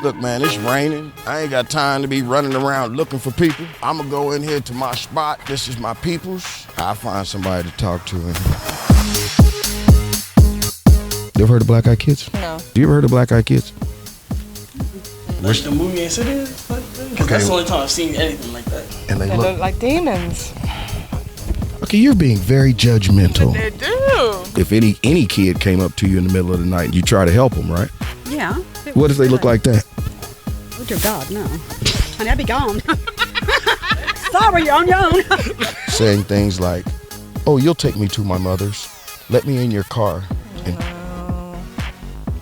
Look, man, it's raining. I ain't got time to be running around looking for people. I'm gonna go in here to my spot. This is my peoples. I'll find somebody to talk to in here. You ever heard of Black Eyed Kids? No. Do you ever heard of Black Eyed Kids? Like the movie Insidious? Because that's the only time I've seen anything like that. And They look like demons. Okay, you're being very judgmental. They do. If any kid came up to you in the middle of the night, you try to help them, right? Yeah. What if they look like that? Oh, dear God, no. Honey, I'd be gone. Sorry, you're on your own. Saying things like, oh, you'll take me to my mother's. Let me in your car.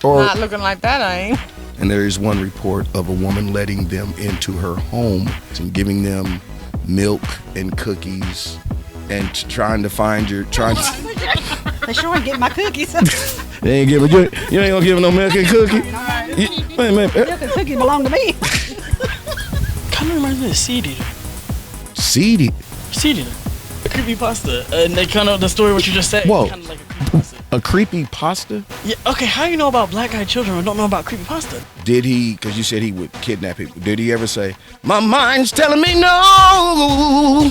Or, Not looking like that, I ain't. and there is one report of a woman letting them into her home and giving them milk and cookies and trying to find your... They sure ain't getting my cookies. They ain't giving you ain't gonna give them no milk and cookie. Milk and cookies belong to me. Kind of reminds me of Seed Eater. Seed Eater? Seed Eater. A creepypasta. And they kind of, the story what you just said. Whoa. Kind of like a creepypasta. A creepy pasta? Yeah, okay, how you know about black-eyed children and don't know about creepypasta? Did he, because you said he would kidnap people, did he ever say, my mind's telling me no,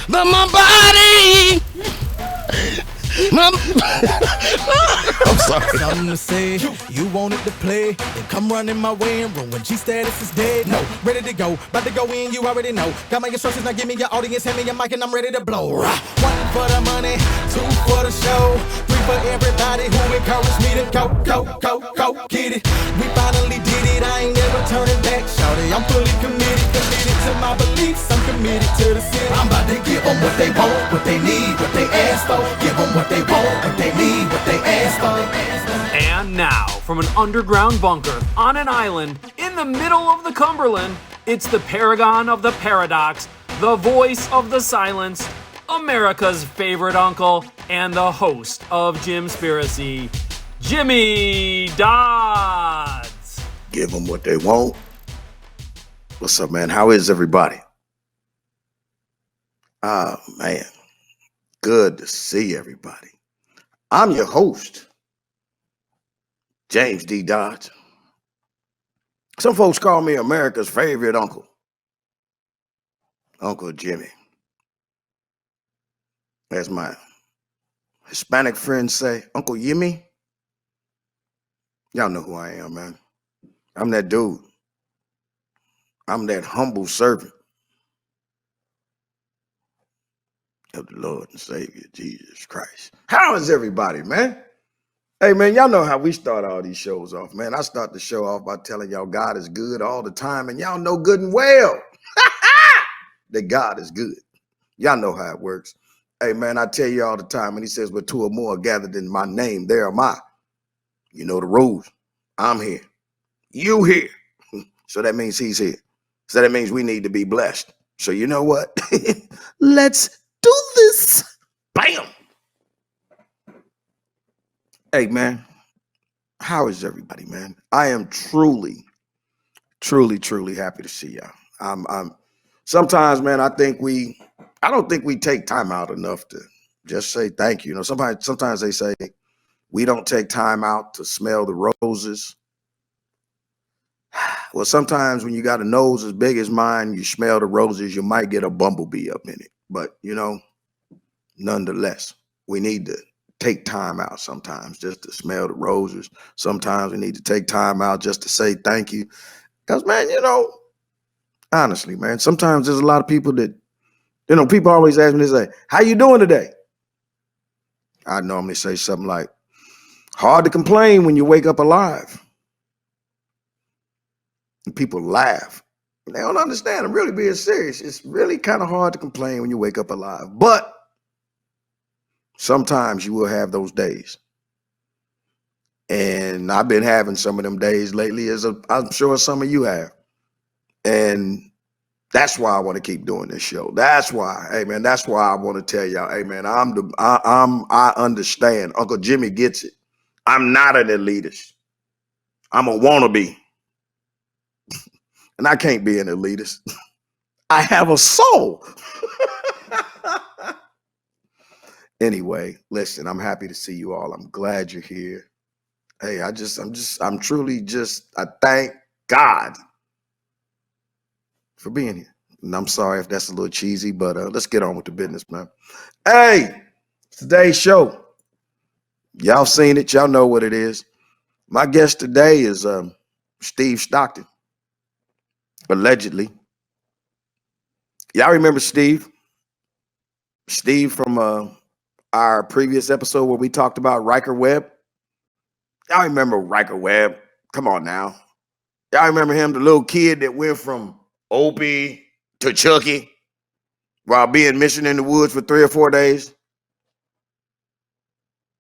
but my body, I'm sorry. Something to say, you wanted to play, then come running my way and ruin G status is dead. No, ready to go, about to go in, you already know. Got my instructions, now give me your audience, hand me your mic and I'm ready to blow. One for the money, two for the show, three for everybody who encouraged me to go, get it. We finally did it, I ain't never turning back, shawty. I'm fully committed to my beliefs, I'm committed to the city. I'm about to give them what they want, what they need, what they ask for. Give them what they want, what they need, what they ask for. And now, from an underground bunker on an island in the middle of the Cumberland, it's the paragon of the paradox, the voice of the silence, America's favorite uncle, and the host of JimSpiracy, Jimmy Dodds. Give them what they want. What's up, man? How is everybody? Oh, man. Good to see everybody. I'm your host, James D. Dodds. Some folks call me America's favorite uncle, Uncle Jimmy. As my Hispanic friends say, Uncle Yimmy. Y'all know who I am, man. I'm that dude. I'm that humble servant of the Lord and Savior, Jesus Christ. How is everybody, man? Hey, man, y'all know how we start all these shows off, man. I start the show off by telling y'all God is good all the time, and y'all know good and well that God is good. Y'all know how it works. Hey, man, I tell you all the time, when he says, where two or more are gathered in my name, there am I. You know the rules. I'm here. You here. So that means he's here. So that means we need to be blessed. So you know what? Let's do this. Bam. Hey, man, how is everybody, man? I am truly happy to see y'all. I'm sometimes, man, I don't think we take time out enough to just say thank you. You know, sometimes they say we don't take time out to smell the roses. Well, sometimes when you got a nose as big as mine, you smell the roses, you might get a bumblebee up in it. But, you know, nonetheless, we need to take time out sometimes just to smell the roses. Sometimes we need to take time out just to say thank you. Because, man, you know, honestly, man, sometimes there's a lot of people that, you know, people always ask me, they say, how you doing today? I normally say something like, hard to complain when you wake up alive. And people laugh. They don't understand. I'm really being serious. It's really kind of hard to complain when you wake up alive. But sometimes you will have those days. And I've been having some of them days lately, as I'm sure some of you have. And that's why I want to keep doing this show. That's why, hey man, that's why I want to tell y'all, hey man, I understand. Uncle Jimmy gets it. I'm not an elitist. I'm a wannabe. And I can't be an elitist. I have a soul. Anyway, listen, I'm happy to see you all. I'm glad you're here. Hey, I'm truly I thank God for being here. And I'm sorry if that's a little cheesy, but let's get on with the business, man. Hey, today's show. Y'all seen it. Y'all know what it is. My guest today is Steve Stockton, allegedly. Y'all remember Steve? Steve from our previous episode where we talked about Riker Webb. Y'all remember Riker Webb? Come on now. Y'all remember him, the little kid that went from Opie to Chucky while being missing in the woods for 3 or 4 days?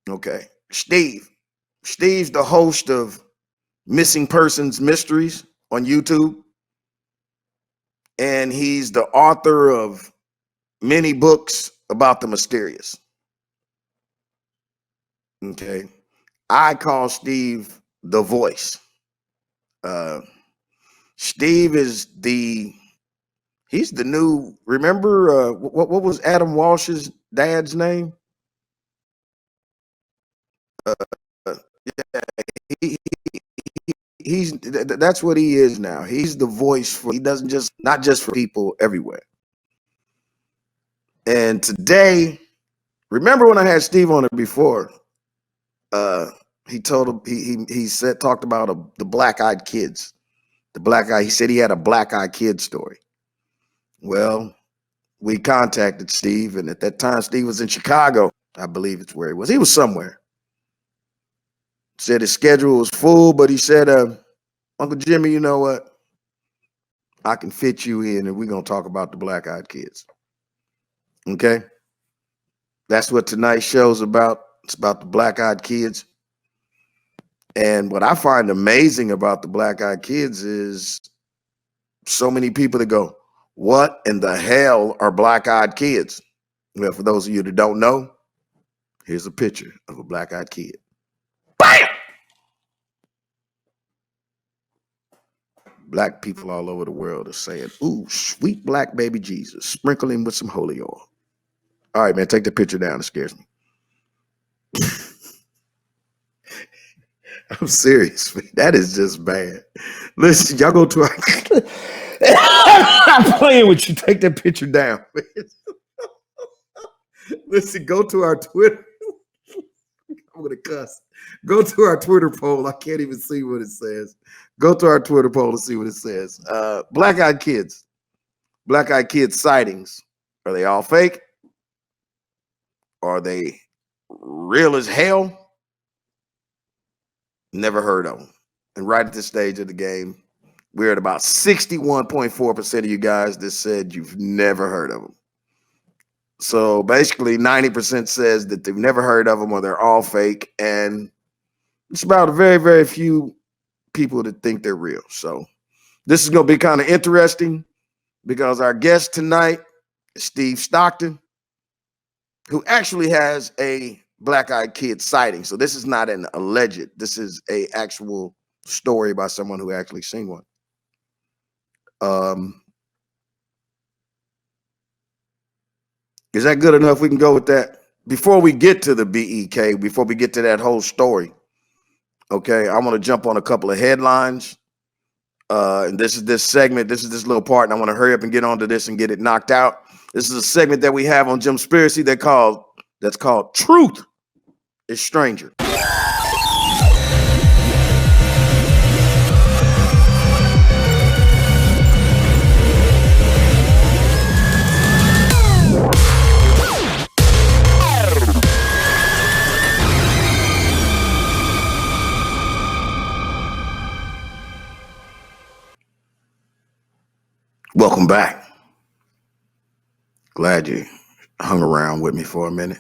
Okay. Steve's the host of Missing Persons Mysteries on YouTube. And he's the author of many books about the mysterious. Okay. I call Steve the voice. Steve is he's the new, remember what was Adam Walsh's dad's name? That's what he is now. He's the voice he doesn't not just for people everywhere. And today, remember when I had Steve on it before, he talked about the black-eyed kids. He said he had a black-eyed kid story. Well, we contacted Steve, and at that time, Steve was in Chicago. I believe it's where he was. He was somewhere. Said his schedule was full, but he said, Uncle Jimmy, you know what? I can fit you in, and we're going to talk about the black-eyed kids. Okay? That's what tonight's show's about. It's about the black-eyed kids. And what I find amazing about the black-eyed kids is so many people that go, what in the hell are black-eyed kids? Well, for those of you that don't know, here's a picture of a black-eyed kid. Bam! Black people all over the world are saying, ooh, sweet black baby Jesus, sprinkle him with some holy oil. All right, man, take the picture down. It scares me. I'm serious. Man. That is just bad. Listen, y'all go to our... I'm playing with you. Take that picture down. Listen, go to our Twitter. I'm going to cuss. Go to our Twitter poll. I can't even see what it says. Go to our Twitter poll and see what it says. Black-eyed kids. Black-eyed kids sightings. Are they all fake? Are they real as hell? Never heard of them. And right at this stage of the game, we're at about 61.4% of you guys that said you've never heard of them. So basically 90% says that they've never heard of them or they're all fake. And it's about a very, very few people that think they're real. So this is going to be kind of interesting because our guest tonight is Steve Stockton, who actually has a black-eyed kid sighting. So this is not an alleged. This is a actual story by someone who actually seen one. Is that good enough? We can go with that. Before we get to the BEK, before we get to that whole story, okay, I want to jump on a couple of headlines. And this is this segment. This is this little part, and I want to hurry up and get onto this and get it knocked out. This is a segment that we have on JimSpiracy that's called Truth is Stranger. Welcome back. Glad you hung around with me for a minute.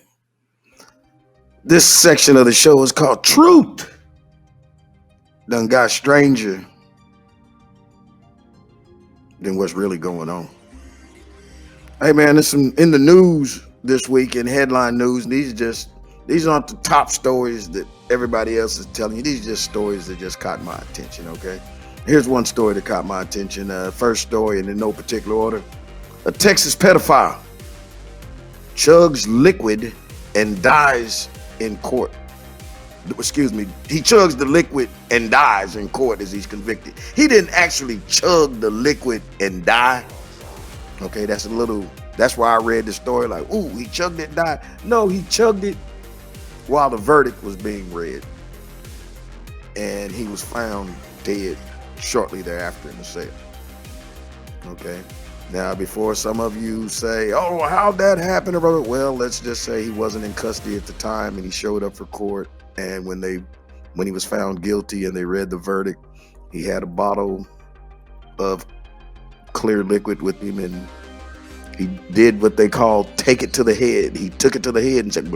This section of the show is called Truth. Done got stranger than what's really going on. Hey man, there's some in the news this week in headline news. These aren't the top stories that everybody else is telling you. These are just stories that just caught my attention, okay? Here's one story that caught my attention. First story, and in no particular order. A Texas pedophile chugs liquid and dies in court. he chugs the liquid and dies in court as he's convicted. He didn't actually chug the liquid and die. Okay, that's why I read the story like, ooh, he chugged it and died. No, he chugged it while the verdict was being read. And he was found dead shortly thereafter in the cell. Okay. Now, before some of you say, oh, how'd that happen? Well, let's just say he wasn't in custody at the time and he showed up for court. And when he was found guilty and they read the verdict, he had a bottle of clear liquid with him and he did what they call take it to the head. He took it to the head and said,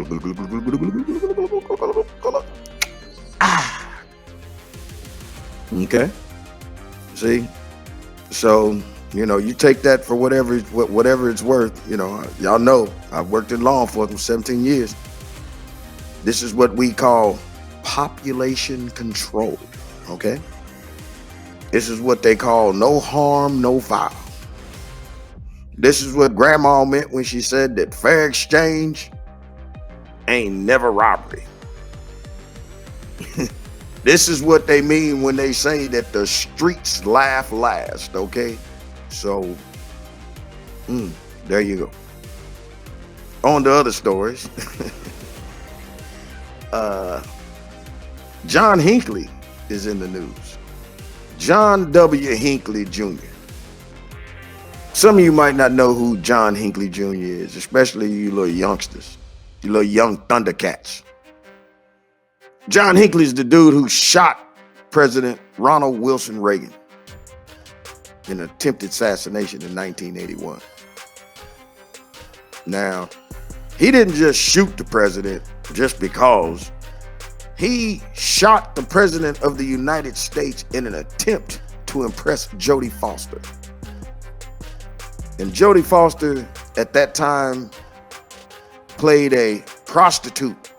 ah. Okay. See? So, you take that for whatever it's worth. Y'all know I've worked in law enforcement 17 years. This is what we call population control. Okay? This is what they call no harm, no foul. This is what grandma meant when she said that fair exchange ain't never robbery. This is what they mean when they say that the streets laugh last, okay? So, there you go. On to other stories. John Hinkley is in the news. John W. Hinkley Jr. Some of you might not know who John Hinkley Jr. is, especially you little youngsters, you little young Thundercats. John Hinkley is the dude who shot President Ronald Wilson Reagan in an attempted assassination in 1981. Now, he didn't just shoot the president just because. He shot the president of the United States in an attempt to impress Jodie Foster. And Jodie Foster, at that time, played a prostitute,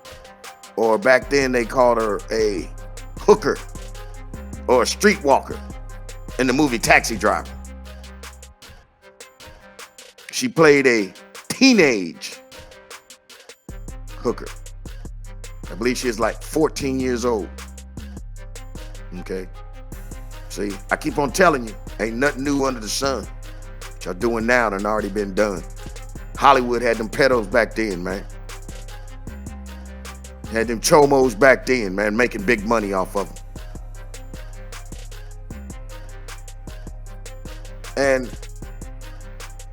or back then they called her a hooker or a streetwalker in the movie Taxi Driver. She played a teenage hooker. I believe she is like 14 years old. Okay. See, I keep on telling you, ain't nothing new under the sun. What y'all doing now done already been done. Hollywood had them pedos back then, man. Had them chomos back then, man, making big money off of them. And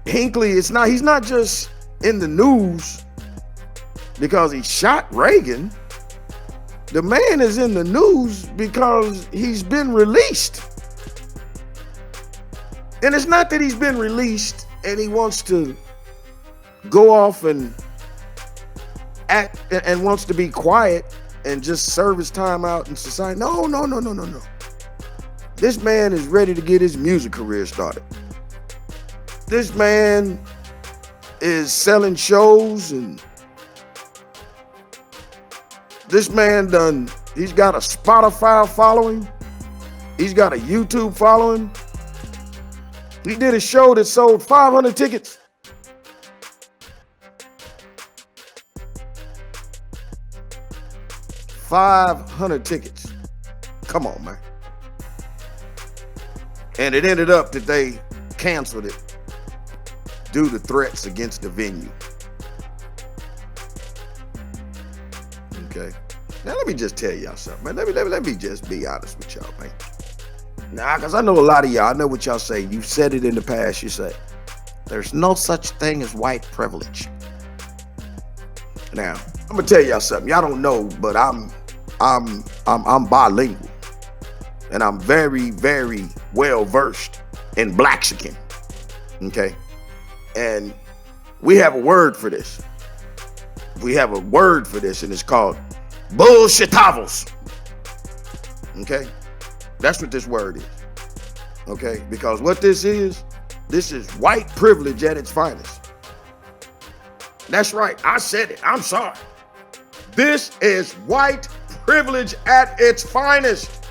Hinkley, he's not just in the news because he shot Reagan. The man is in the news because he's been released. And it's not that he's been released and he wants to go off and act and wants to be quiet and just serve his time out in society. No. This man is ready to get his music career started. This man is selling shows, and this man he's got a Spotify following. He's got a YouTube following. He did a show that sold 500 tickets. $500 tickets. Come on, man. And it ended up that they canceled it due to threats against the venue. Okay. Now let me just tell y'all something, man. Let me just be honest with y'all, man. Nah, because I know a lot of y'all, I know what y'all say. You've said it in the past. You say, there's no such thing as white privilege. Now, I'm gonna tell y'all something. Y'all don't know, but I'm bilingual. And I'm very, very well versed in Blaxican. Okay? And we have a word for this. We have a word for this, and it's called bullshitavos. Okay? That's what this word is. Okay? Because what this is white privilege at its finest. That's right. I said it. I'm sorry. This is white privilege at its finest.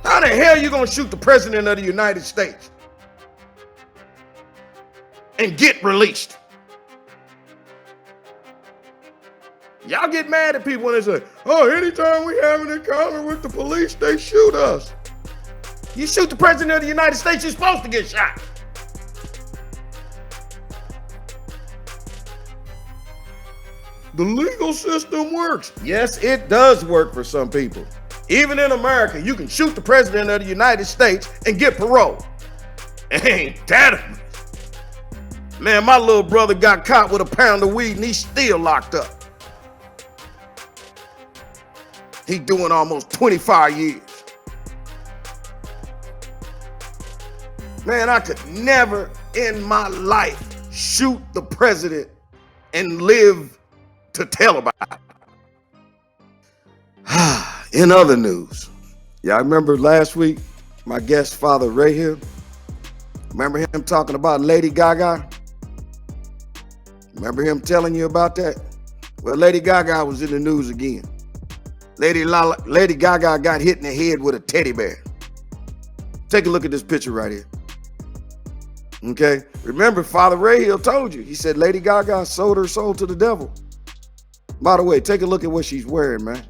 How the hell you gonna shoot the president of the United States and get released? Y'all get mad at people when they say, oh, anytime we have an encounter with the police, they shoot us. You shoot the president of the United States, you're supposed to get shot. The legal system works. Yes, it does work for some people. Even in America, you can shoot the president of the United States and get parole. Ain't that a... Man, my little brother got caught with a pound of weed and he's still locked up. He doing almost 25 years. Man, I could never in my life shoot the president and live to tell about it. In other news, y'all remember last week, my guest, Father Ray here? Remember him talking about Lady Gaga? Remember him telling you about that? Well, Lady Gaga was in the news again. Lady Gaga got hit in the head with a teddy bear. Take a look at this picture right here. Okay? Remember, Father Ray Hill told you. He said Lady Gaga sold her soul to the devil. By the way, take a look at what she's wearing, man.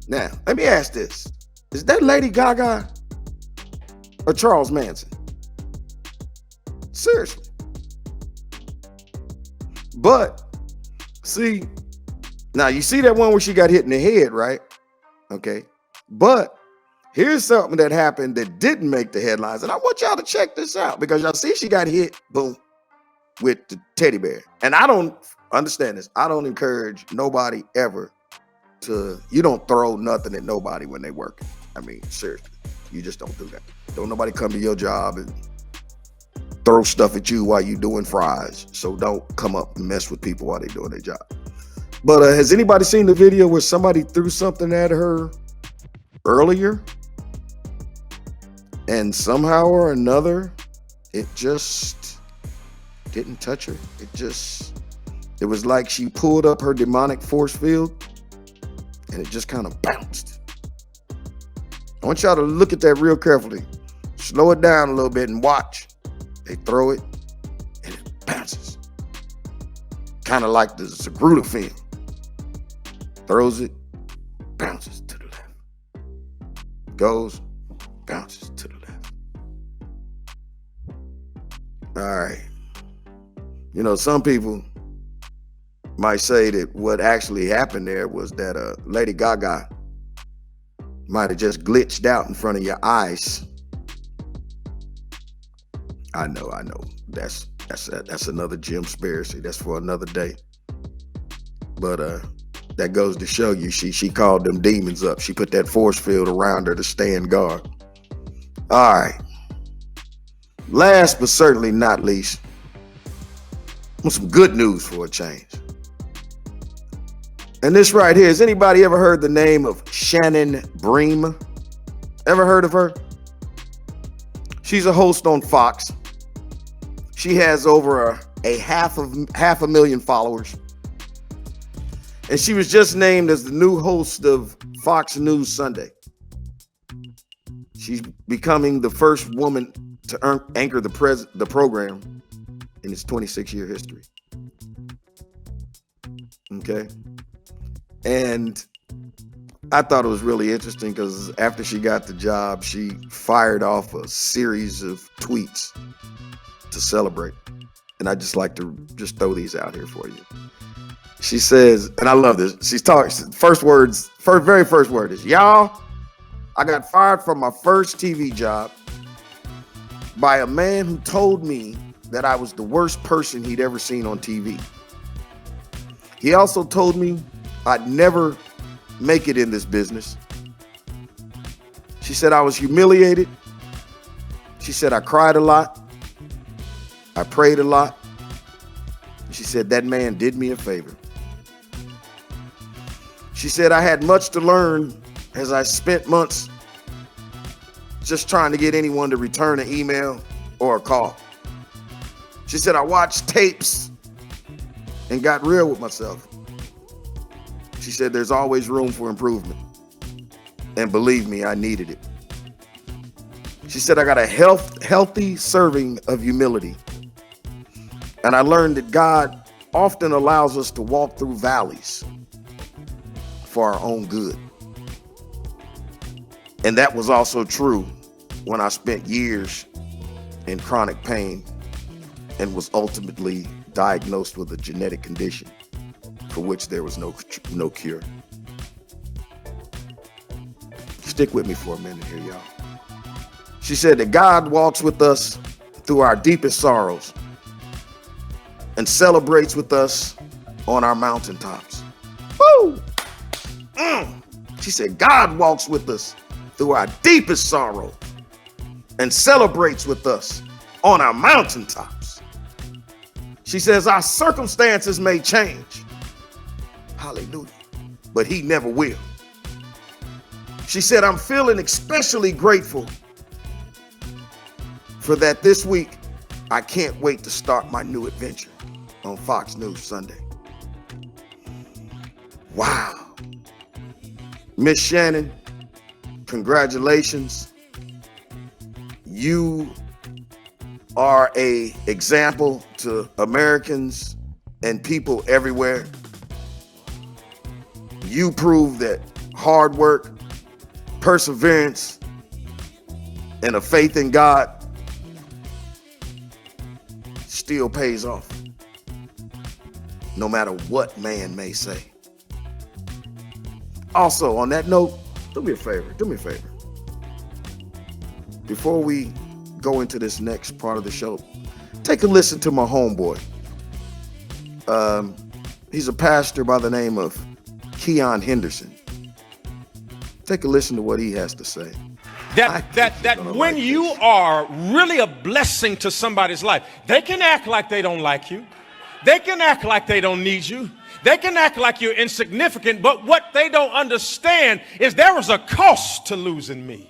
Now, let me ask this. Is that Lady Gaga or Charles Manson? Seriously. But, see, now you see that one where she got hit in the head, right? Okay. But here's something that happened that didn't make the headlines. And I want y'all to check this out because y'all see she got hit, boom, with the teddy bear. And I don't understand this. I don't encourage nobody ever you don't throw nothing at nobody when they work. I mean, seriously, you just don't do that. Don't nobody come to your job and throw stuff at you while you doing fries. So don't come up and mess with people while they doing their job. But has anybody seen the video where somebody threw something at her earlier? And somehow or another, it just didn't touch her. It was like she pulled up her demonic force field and it just kind of bounced. I want y'all to look at that real carefully. Slow it down a little bit and watch. They throw it and it bounces. Kind of like the Zapruder film. Throws it, bounces to the left. Goes, bounces to the left. All right. You know, some people might say that what actually happened there was that Lady Gaga might have just glitched out in front of your eyes. I know. That's another JimSpiracy. That's for another day. But that goes to show you, she called them demons up. She put that force field around her to stand guard. All right. Last but certainly not least, some good news for a change. And this right here, has anybody ever heard the name of Shannon Bream? Ever heard of her? She's a host on Fox. She has over a half a million followers. And she was just named as the new host of Fox News Sunday. She's becoming the first woman to anchor the program in its 26-year history. Okay. And I thought it was really interesting because after she got the job, she fired off a series of tweets to celebrate. And I just like to just throw these out here for you. She says, and I love this. She's talking, very first word is, y'all, I got fired from my first TV job by a man who told me that I was the worst person he'd ever seen on TV. He also told me I'd never make it in this business. She said I was humiliated. She said I cried a lot. I prayed a lot. She said that man did me a favor. She said I had much to learn as I spent months just trying to get anyone to return an email or a call. She said I watched tapes and got real with myself. She said there's always room for improvement. And believe me, I needed it. She said I got a healthy serving of humility. And I learned that God often allows us to walk through valleys for our own good. And that was also true when I spent years in chronic pain and was ultimately diagnosed with a genetic condition for which there was no cure. Stick with me for a minute here, y'all. She said that God walks with us through our deepest sorrows and celebrates with us on our mountaintops. Woo! She said God walks with us through our deepest sorrow and celebrates with us on our mountaintops. She says our circumstances may change. Hallelujah. But he never will. She said, I'm feeling especially grateful for that this week. I can't wait to start my new adventure on Fox News Sunday. Wow. Miss Shannon, congratulations. You are an example to Americans and people everywhere. You prove that hard work, perseverance, and a faith in God still pays off, no matter what man may say. Also, on that note, do me a favor. Before we go into this next part of the show, take a listen to my homeboy. He's a pastor by the name of Keon Henderson. Take a listen to what he has to say. That when you are really a blessing to somebody's life, they can act like they don't like you. They can act like they don't need you. They can act like you're insignificant, but what they don't understand is there is a cost to losing me.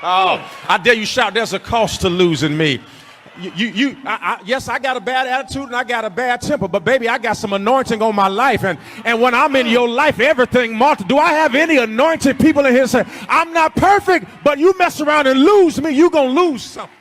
Oh, I dare you shout, there's a cost to losing me. Yes, I got a bad attitude and I got a bad temper, but baby, I got some anointing on my life. And when I'm in your life, everything multiplies. Do I have any anointed people in here say, I'm not perfect, but you mess around and lose me, you're going to lose something.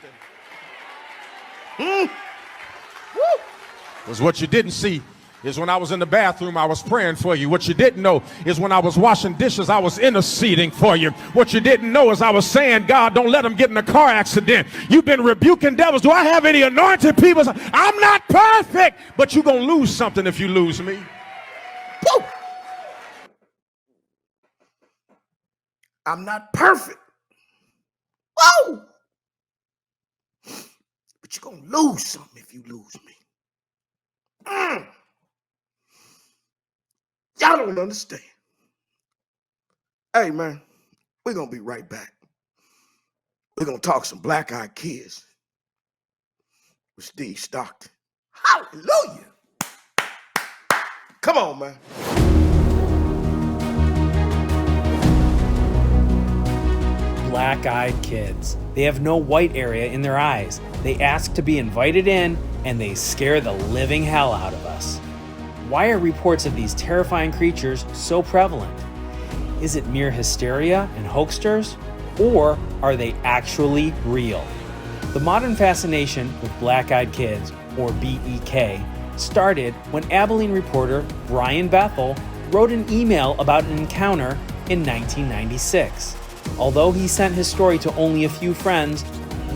Because what you didn't see is when I was in the bathroom, I was praying for you. What you didn't know is when I was washing dishes, I was interceding for you. What you didn't know is I was saying, God, don't let them get in a car accident. You've been rebuking devils. Do I have any anointed people? I'm not perfect, but you're going to lose something if you lose me. Woo! I'm not perfect. Whoa! But you're going to lose something if you lose me. Y'all don't understand. Hey, man, we're going to be right back. We're going to talk some black-eyed kids with Steve Stockton. Hallelujah. Come on, man. Black-eyed kids. They have no white area in their eyes. They ask to be invited in, and they scare the living hell out of us. Why are reports of these terrifying creatures so prevalent? Is it mere hysteria and hoaxsters, or are they actually real? The modern fascination with black-eyed kids, or BEK, started when Abilene reporter Brian Bethel wrote an email about an encounter in 1996. Although he sent his story to only a few friends,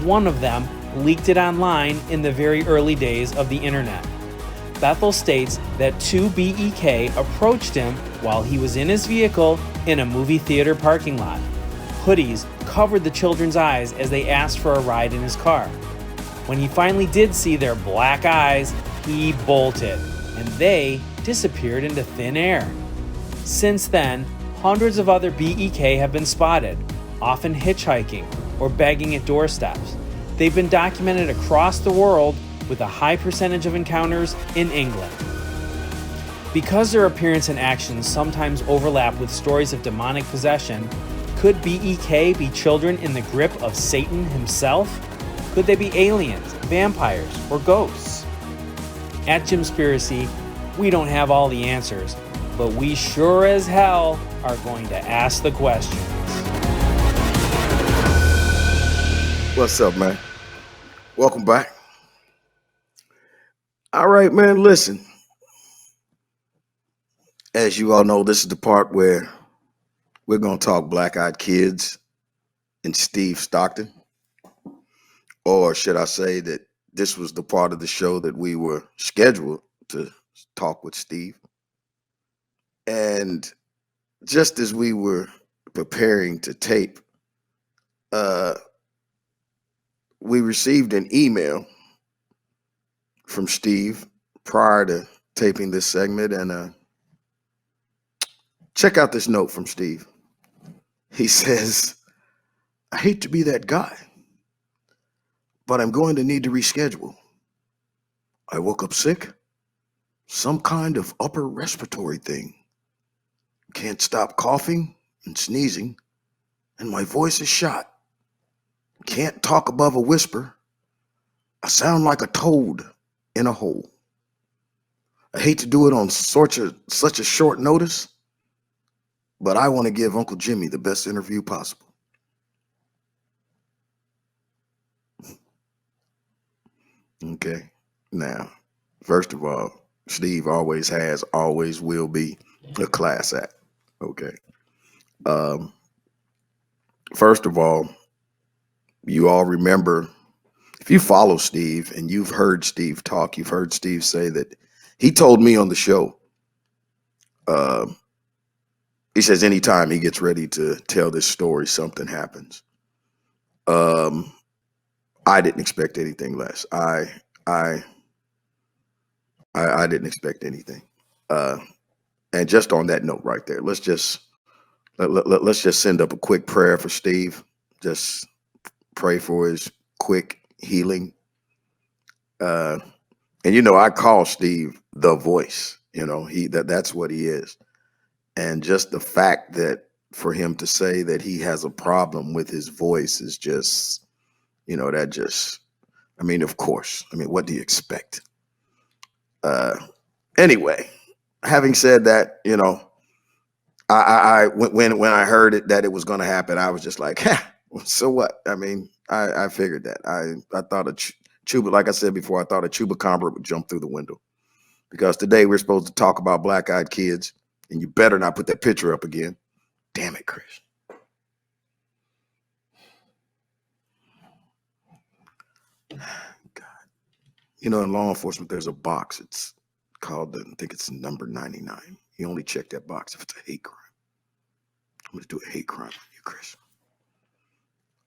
one of them leaked it online in the very early days of the internet. Bethel states that two BEK approached him while he was in his vehicle in a movie theater parking lot. Hoodies covered the children's eyes as they asked for a ride in his car. When he finally did see their black eyes, he bolted, and they disappeared into thin air. Since then, hundreds of other BEK have been spotted, often hitchhiking or begging at doorsteps. They've been documented across the world, with a high percentage of encounters in England. Because their appearance and actions sometimes overlap with stories of demonic possession, could BEK be children in the grip of Satan himself? Could they be aliens, vampires, or ghosts? At JimSpiracy, we don't have all the answers, but we sure as hell are going to ask the questions. What's up, man? Welcome back. All right, man, listen. As you all know, this is the part where we're going to talk Black-Eyed Kids and Steve Stockton. Or should I say that this was the part of the show that we were scheduled to talk with Steve. And just as we were preparing to tape, we received an email from Steve prior to taping this segment. And check out this note from Steve. He says, "I hate to be that guy, but I'm going to need to reschedule. I woke up sick, some kind of upper respiratory thing. Can't stop coughing and sneezing, and my voice is shot. Can't talk above a whisper. I sound like a toad in a hole. I hate to do it on such a short notice, but I want to give Uncle Jimmy the best interview possible." Okay. Now, first of all, Steve always has, always will be a class act. Okay. First of all, you all remember, if you follow Steve and you've heard Steve talk, you've heard Steve say that he told me on the show, he says anytime he gets ready to tell this story, something happens. I didn't expect anything less. I didn't expect anything. And just on that note right there, let's just send up a quick prayer for Steve. Just pray for his quick healing. And I call Steve the voice. That's what he is. And just the fact that for him to say that he has a problem with his voice is just, of course. What do you expect? Anyway, having said that, when I heard it that it was going to happen, I was just like, so what? I figured that. I thought a chuba, like I said before, I thought a chupacabra would jump through the window, because today we're supposed to talk about Black-Eyed Kids, and you better not put that picture up again. Damn it, Chris. God. In law enforcement, there's a box. It's called, I think it's number 99. You only check that box if it's a hate crime. I'm going to do a hate crime on you, Chris.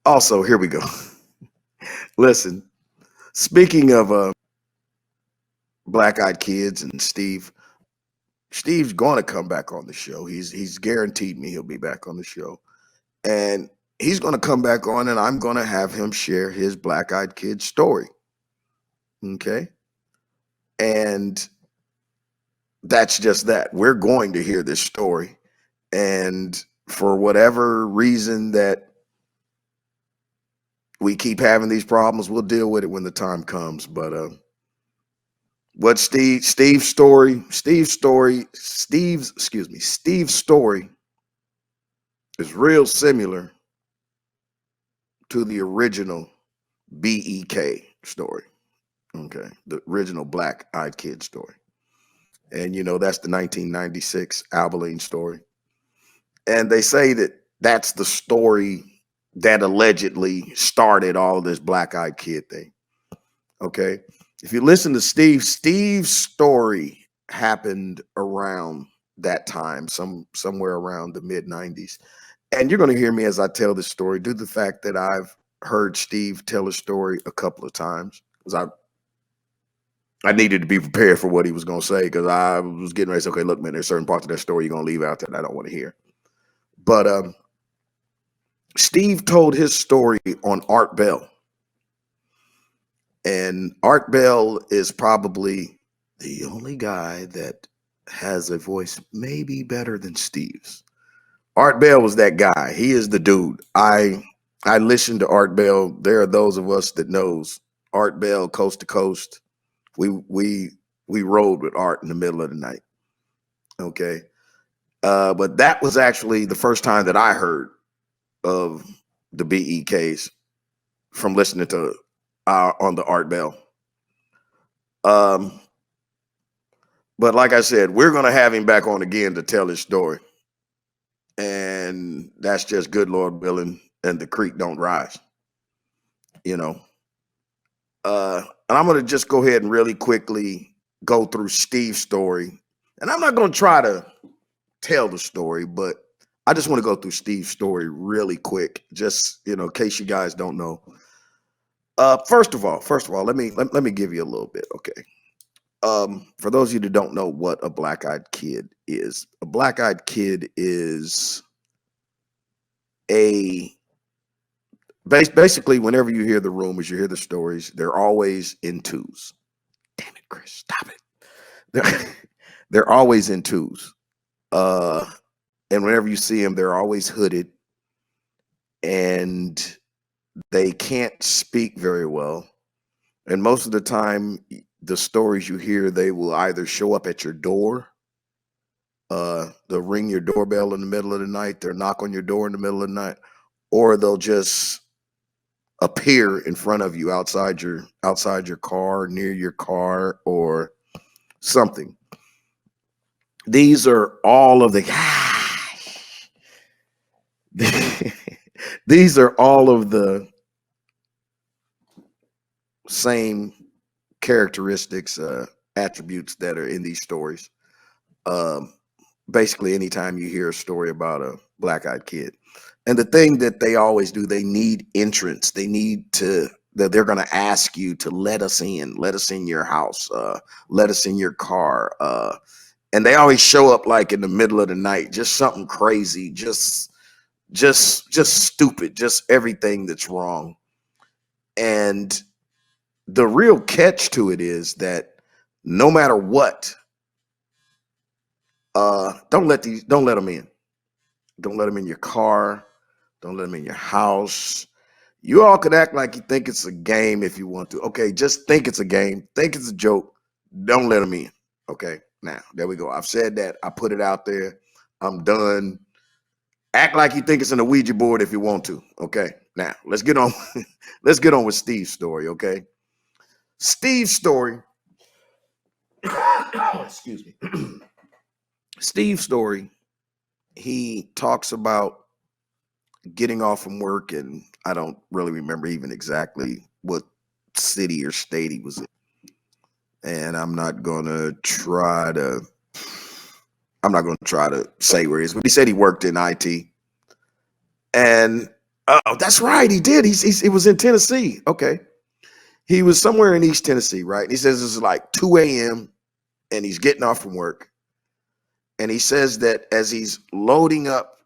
Also, here we go. Listen, speaking of Black-Eyed Kids and Steve's going to come back on the show. He's guaranteed me he'll be back on the show. And he's going to come back on, and I'm going to have him share his Black-Eyed Kid story. Okay? And that's just that. We're going to hear this story. And for whatever reason that we keep having these problems, we'll deal with it when the time comes. But what Steve's story is real similar to the original BEK story. Okay, the original Black-Eyed Kid story. And that's the 1996 Abilene story. And they say that that's the story that allegedly started all of this Black-Eyed Kid thing. Okay. If you listen to Steve's story happened around that time, somewhere around the mid-90s. And you're going to hear me as I tell this story due to the fact that I've heard Steve tell a story a couple of times, because I needed to be prepared for what he was going to say, because I was getting ready to say, okay, look, man, there's certain parts of that story you're going to leave out that I don't want to hear. But Steve told his story on Art Bell. And Art Bell is probably the only guy that has a voice maybe better than Steve's. Art Bell was that guy. He is the dude. I listened to Art Bell. There are those of us that knows Art Bell coast to coast. We rode with Art in the middle of the night. Okay. But that was actually the first time that I heard of the BEKs from listening to on the Art Bell. But like I said, we're going to have him back on again to tell his story. And that's just good Lord willing, and the creek don't rise. You know. And I'm going to just go ahead and really quickly go through Steve's story. And I'm not going to try to tell the story, but I just want to go through Steve's story really quick, just, in case you guys don't know. First of all, let me give you a little bit. Okay. For those of you that don't know what a black-eyed kid is, a black-eyed kid is basically, whenever you hear the rumors, you hear the stories, they're always in twos. Damn it, Chris, stop it. They're always in twos. And whenever you see them, they're always hooded, and they can't speak very well. And most of the time, the stories you hear, they will either show up at your door, they'll ring your doorbell in the middle of the night, they'll knock on your door in the middle of the night, or they'll just appear in front of you outside your car, near your car, or something. These are all of the these are all of the same characteristics, attributes that are in these stories. Basically, anytime you hear a story about a black-eyed kid, and the thing that they always do, they need entrance. They need that they're going to ask you to let us in your house, let us in your car. And they always show up like in the middle of the night, just something crazy, just stupid, just everything that's wrong. And the real catch to it is that no matter what, don't let them in. Don't let them in your car. Don't let them in your house. You all could act like you think it's a game if you want to. Okay, just think it's a game. Think it's a joke. Don't let them in. Okay, now, there we go. I've said that. I put it out there. I'm done. Act like you think it's in a Ouija board if you want to. Okay, now, let's get on. Let's get on with Steve's story, okay? Steve's story. Excuse me. Steve's story, he talks about getting off from work, and I don't really remember even exactly what city or state he was in. And I'm not gonna try to say where he is, but he said he worked in IT. And oh, that's right, he did. He was in Tennessee. Okay. He was somewhere in East Tennessee, right? And he says it's like 2 a.m. and he's getting off from work. And he says that as he's loading up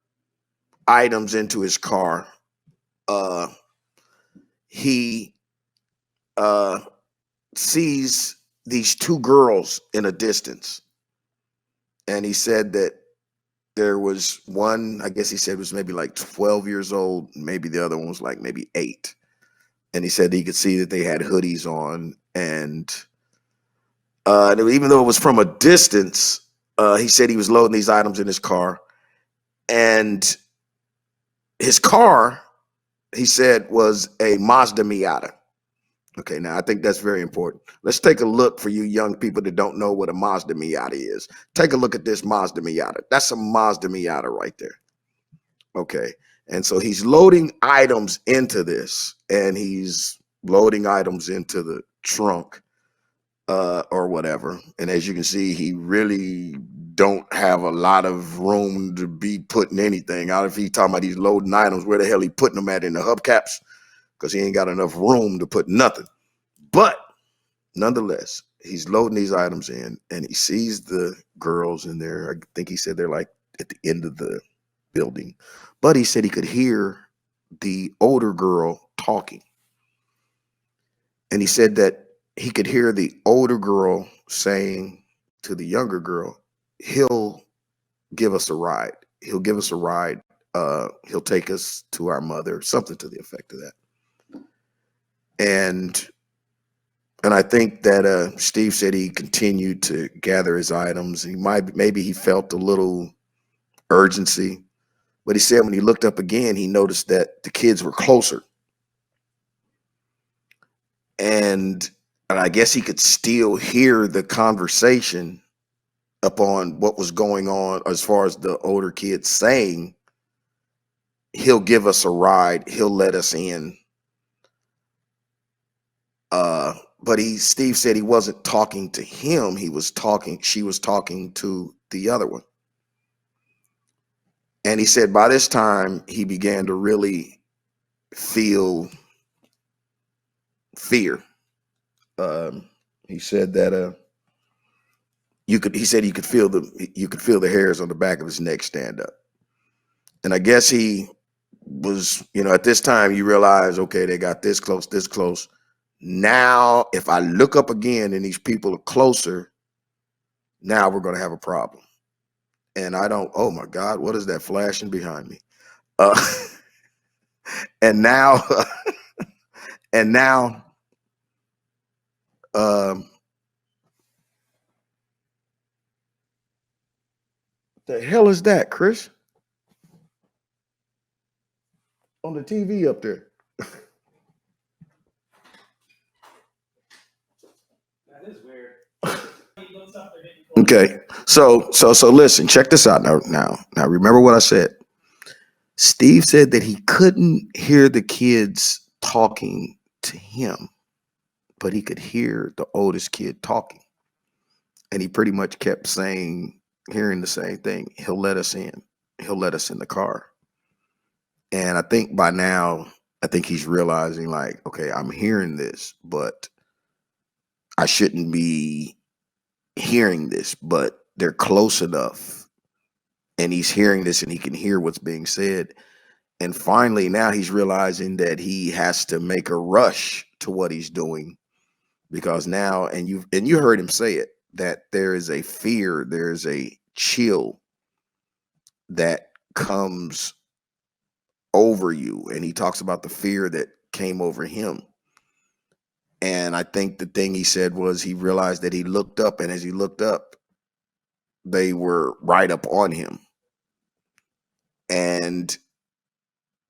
items into his car, he sees these 2 girls in a distance. And he said that there was one, I guess he said was maybe like 12 years old, maybe the other one was like maybe 8. And he said he could see that they had hoodies on. And even though it was from a distance, he said he was loading these items in his car. And his car, he said, was a Mazda Miata. Okay, now I think that's very important. Let's take a look for you young people that don't know what a Mazda Miata is. Take a look at this Mazda Miata. That's a Mazda Miata right there. Okay, and so he's loading items into this, and he's loading items into the trunk or whatever. And as you can see, he really don't have a lot of room to be putting anything out. If he's talking about he's loading items, where the hell he putting them at in the hubcaps? Because he ain't got enough room to put nothing. But nonetheless, he's loading these items in, and he sees the girls in there. I think he said they're like at the end of the building. But he said he could hear the older girl talking. And he said that he could hear the older girl saying to the younger girl, he'll give us a ride. He'll give us a ride. He'll take us to our mother, something to the effect of that. And I think that Steve said he continued to gather his items. Maybe he felt a little urgency, but he said when he looked up again, he noticed that the kids were closer. And I guess he could still hear the conversation upon what was going on as far as the older kids saying, he'll give us a ride, he'll let us in. But Steve said he wasn't talking to him, she was talking to the other one. And he said by this time he began to really feel fear. He said that you could feel the hairs on the back of his neck stand up. And I guess he was, at this time you realize, okay, they got this close. Now, if I look up again and these people are closer, now we're going to have a problem. And oh my God, what is that flashing behind me? And now, the hell is that, Chris? On the TV up there. That is weird. Okay, so listen, check this out now. Remember what I said. Steve said that he couldn't hear the kids talking to him, but he could hear the oldest kid talking. And he pretty much kept hearing the same thing. He'll let us in. He'll let us in the car. And I think by now, he's realizing like, okay, I'm hearing this, but I shouldn't be hearing this, but they're close enough. And he's hearing this and he can hear what's being said. And finally, now he's realizing that he has to make a rush to what he's doing, because now, and you heard him say it, that there is a fear, there's a chill that comes over you. And he talks about the fear that came over him. And I think the thing he said was he realized that he looked up, and as he looked up, they were right up on him. And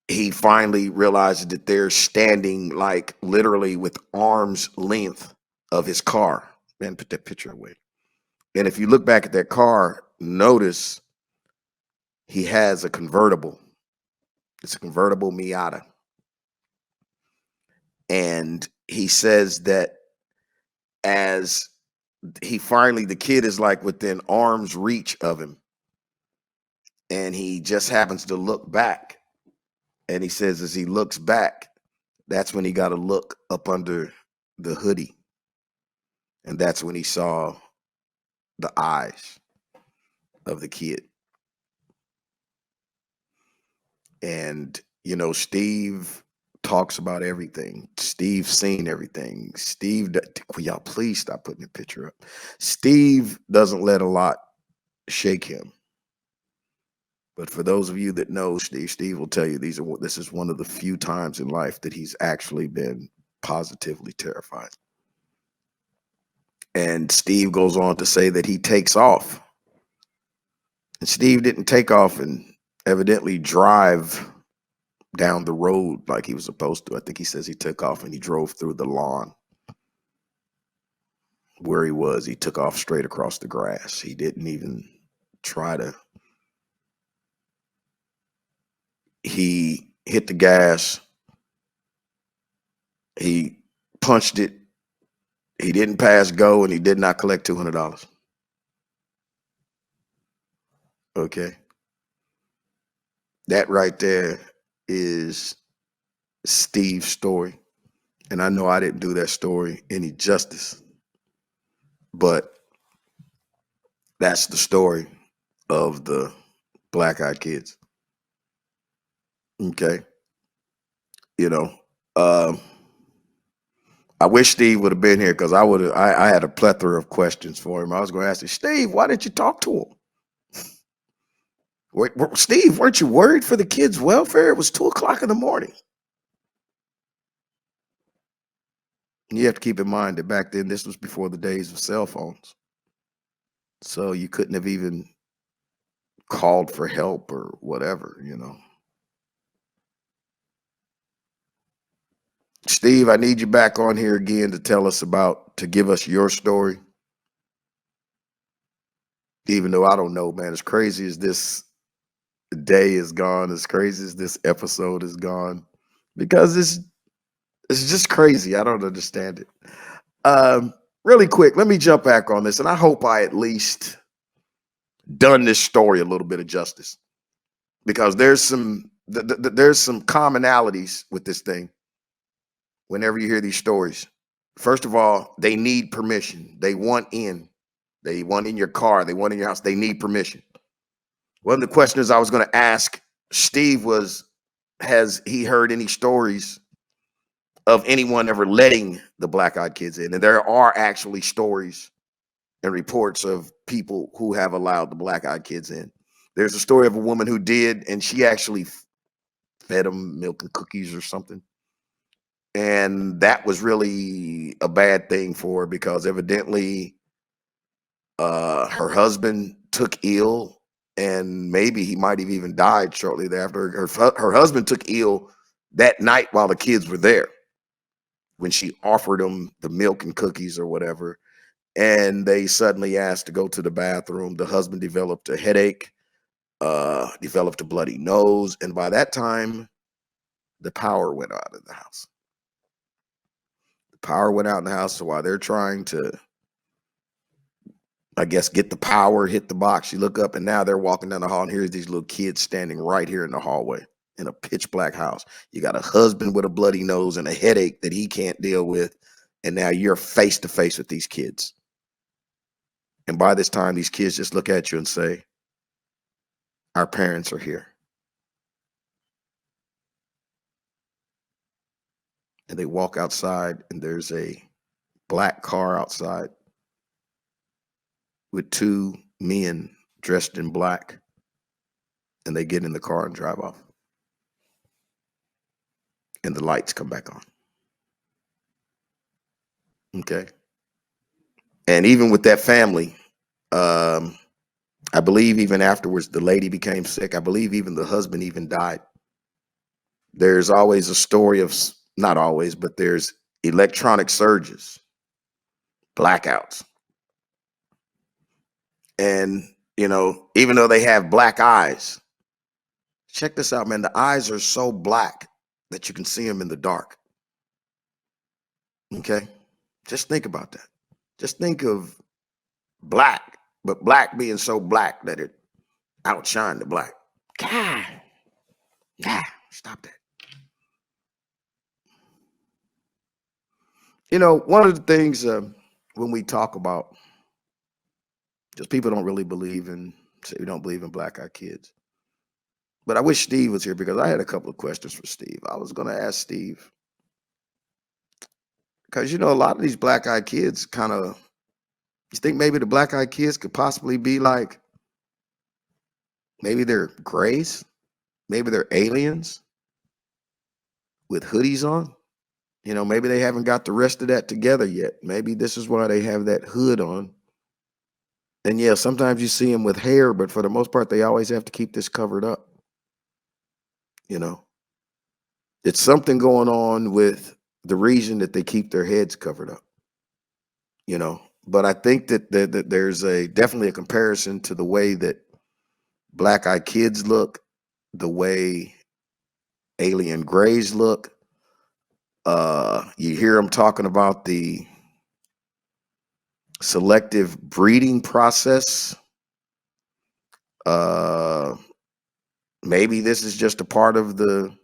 he finally realized that they're standing like literally with arm's length of his car. Man, put that picture away. And if you look back at that car, notice he has a convertible. It's a convertible Miata. And he says that as the kid is like within arm's reach of him, and he just happens to look back. And he says as he looks back, that's when he got to look up under the hoodie. And that's when he saw the eyes of the kid. And, Steve talks about everything. Steve's seen everything. Will y'all please stop putting the picture up? Steve doesn't let a lot shake him. But for those of you that know Steve will tell you this is one of the few times in life that he's actually been positively terrified. And Steve goes on to say that he takes off. And Steve didn't take off and evidently drive down the road like he was supposed to. I think he says he took off and he drove through the lawn where he was. He took off straight across the grass. He didn't even try to. He hit the gas. He punched it. He didn't pass go, and he did not collect $200. Okay. That right there is Steve's story. And I know I didn't do that story any justice, but that's the story of the black-eyed kids. Okay. I wish Steve would have been here, because I had a plethora of questions for him. I was going to ask him, Steve, why didn't you talk to him? Steve, weren't you worried for the kids' welfare? It was 2:00 in the morning. And you have to keep in mind that back then, this was before the days of cell phones. So you couldn't have even called for help or whatever, Steve, I need you back on here again to give us your story. even though I don't know, man, as crazy as this day is gone, as crazy as this episode is gone, because it's just crazy. I don't understand it. Really quick, let me jump back on this, and I hope I at least done this story a little bit of justice, because there's some commonalities with this thing. Whenever you hear these stories, first of all, they need permission. They want in. They want in your car. They want in your house. They need permission. One of the questions I was going to ask Steve was, has he heard any stories of anyone ever letting the black-eyed kids in? And there are actually stories and reports of people who have allowed the black-eyed kids in. There's a story of a woman who did, and she actually fed them milk and cookies or something. And that was really a bad thing for her, because evidently her husband took ill, and maybe he might have even died shortly thereafter. Her husband took ill that night while the kids were there, when she offered them the milk and cookies or whatever, and they suddenly asked to go to the bathroom. The husband developed a headache, developed a bloody nose, and by that time, the power went out of the house. The power went out in the house, so while they're trying to, I guess, get the power, hit the box, you look up, and now they're walking down the hall, and here's these little kids standing right here in the hallway in a pitch black house. You got a husband with a bloody nose and a headache that he can't deal with, and now you're face to face with these kids. And by this time, these kids just look at you and say, our parents are here. And they walk outside, and there's a black car outside with two men dressed in black, and they get in the car and drive off. And the lights come back on. Okay. And even with that family, I believe even afterwards, the lady became sick. I believe even the husband even died. There's always a story of, not always, but there's electronic surges, blackouts. And, you know, even though they have black eyes, check this out, man. The eyes are so black that you can see them in the dark. Okay. Just think about that. Just think of black, but black being so black that it outshined the black. God, stop that. You know, one of the things when we talk about, just people don't really believe in, say we don't believe in black-eyed kids. But I wish Steve was here, because I had a couple of questions for Steve. I was going to ask Steve, because, you know, a lot of these black-eyed kids kind of, you think maybe the black-eyed kids could possibly be like, maybe they're grays, maybe they're aliens with hoodies on. You know, maybe they haven't got the rest of that together yet. Maybe this is why they have that hood on. And yeah, sometimes you see them with hair, but for the most part, they always have to keep this covered up. You know, it's something going on with the reason that they keep their heads covered up. You know, but I think that there's definitely a comparison to the way that black-eyed kids look, the way alien grays look. You hear them talking about the selective breeding process. Maybe this is just a part of the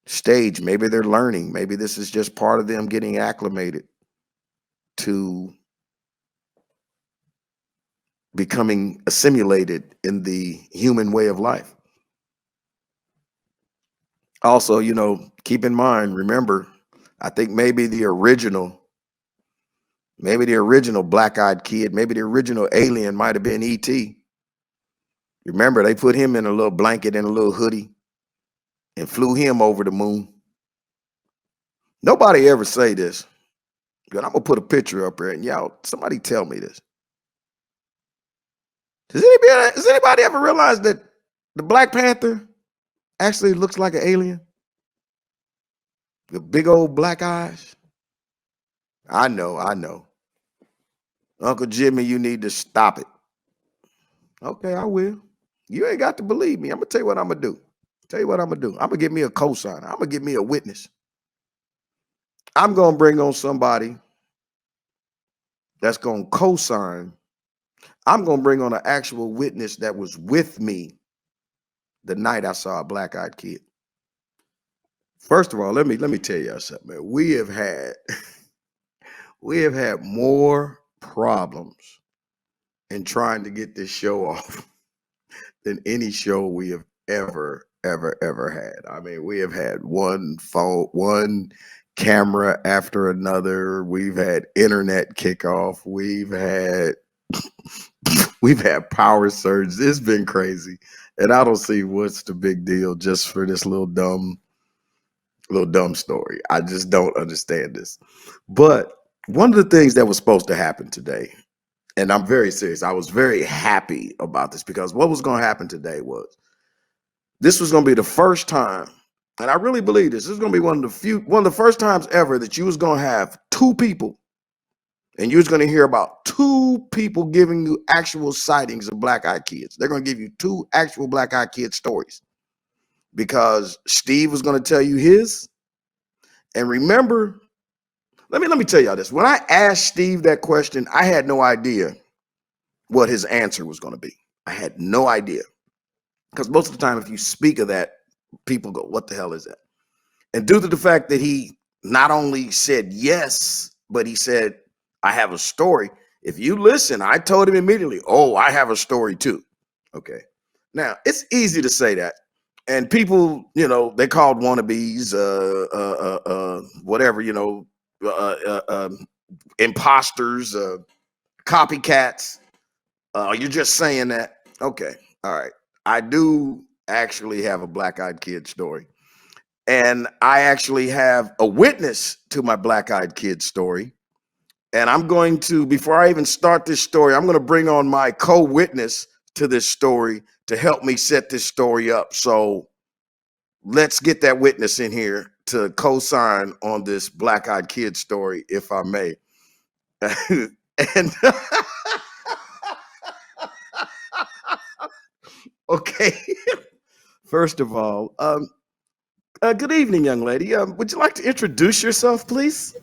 stage. Maybe they're learning. Maybe this is just part of them getting acclimated to becoming assimilated in the human way of life. Also, you know, keep in mind, remember, I think maybe the original black-eyed kid, maybe the original alien might have been E.T. Remember, they put him in a little blanket and a little hoodie and flew him over the moon. Nobody ever say this, but I'm gonna put a picture up here, and y'all, somebody tell me this. Does anybody ever realize that the Black Panther actually looks like an alien? The big old black eyes. I know. Uncle Jimmy, you need to stop it. Okay, I will. You ain't got to believe me. I'm gonna tell you what I'm gonna do. I'm gonna get me a cosigner. I'm gonna get me a witness. I'm gonna bring on somebody that's gonna co-sign. I'm gonna bring on an actual witness that was with me the night I saw a black-eyed kid. First of all, let me tell y'all something, man. We have had more problems in trying to get this show off than any show we have ever had. I mean, we have had one camera after another. We've had internet kickoff. We've had power surge. It's been crazy. And I don't see what's the big deal just for this little dumb story. I just don't understand this. But one of the things that was supposed to happen today, and I'm very serious, I was very happy about this because what was going to happen today was this was going to be the first time, and I really believe this is going to be one of the first times ever that you was going to have two people, and you was going to hear about two people giving you actual sightings of black-eyed kids. They're going to give you two actual black-eyed kid stories because Steve was going to tell you his. And remember, let me tell y'all this. When I asked Steve that question, I had no idea what his answer was going to be. I had no idea. Because most of the time, if you speak of that, people go, what the hell is that? And due to the fact that he not only said yes, but he said, I have a story. If you listen, I told him immediately, oh, I have a story too. Okay. Now, it's easy to say that. And people, they called wannabes, whatever, imposters, copycats. You're just saying that. Okay. All right. I do actually have a black-eyed kid story. And I actually have a witness to my black-eyed kid story. And I'm going to, before I even start this story, I'm going to bring on my co-witness to this story to help me set this story up. So let's get that witness in here to co-sign on this black-eyed kid story, if I may. And okay. First of all, good evening, young lady. Would you like to introduce yourself, please?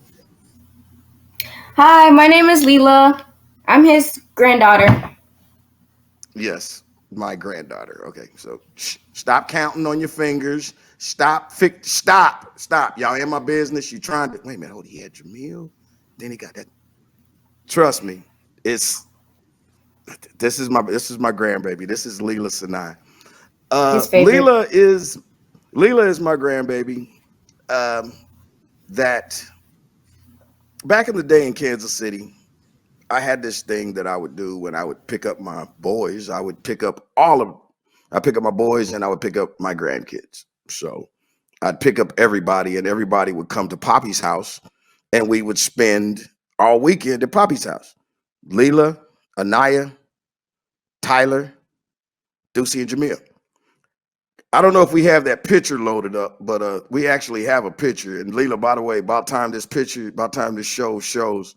Hi, my name is Leela. I'm his granddaughter. Yes, my granddaughter. Okay, so stop counting on your fingers. Stop. Y'all in my business. You trying to, wait a minute, hold, he had Jamil. Then he got that. Trust me, this is my grandbaby. This is Leela Sinai. His favorite. Leela is my grandbaby. That back in the day in Kansas City, I had this thing that I would do when I would pick up my boys. I pick up my boys and I would pick up my grandkids. So I'd pick up everybody and everybody would come to Poppy's house and we would spend all weekend at Poppy's house. Leela, Anaya, Tyler, Deucey, and Jamil. I don't know if we have that picture loaded up, but we actually have a picture. And Leela, by the way, about time this show shows,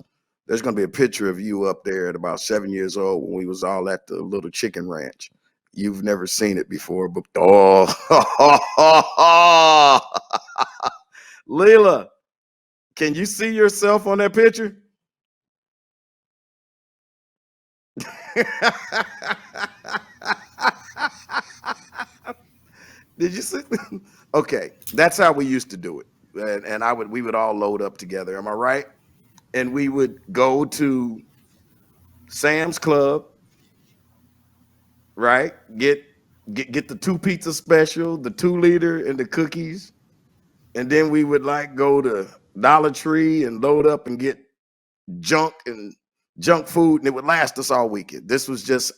there's going to be a picture of you up there at about 7 years old when we was all at the little chicken ranch. You've never seen it before, but Leela, can you see yourself on that picture? Did you see? Okay, that's how we used to do it. And we would all load up together. Am I right? And we would go to Sam's Club, right? Get the 2 pizza special, the 2-liter, and the cookies. And then we would go to Dollar Tree and load up and get junk food, and it would last us all weekend. This was just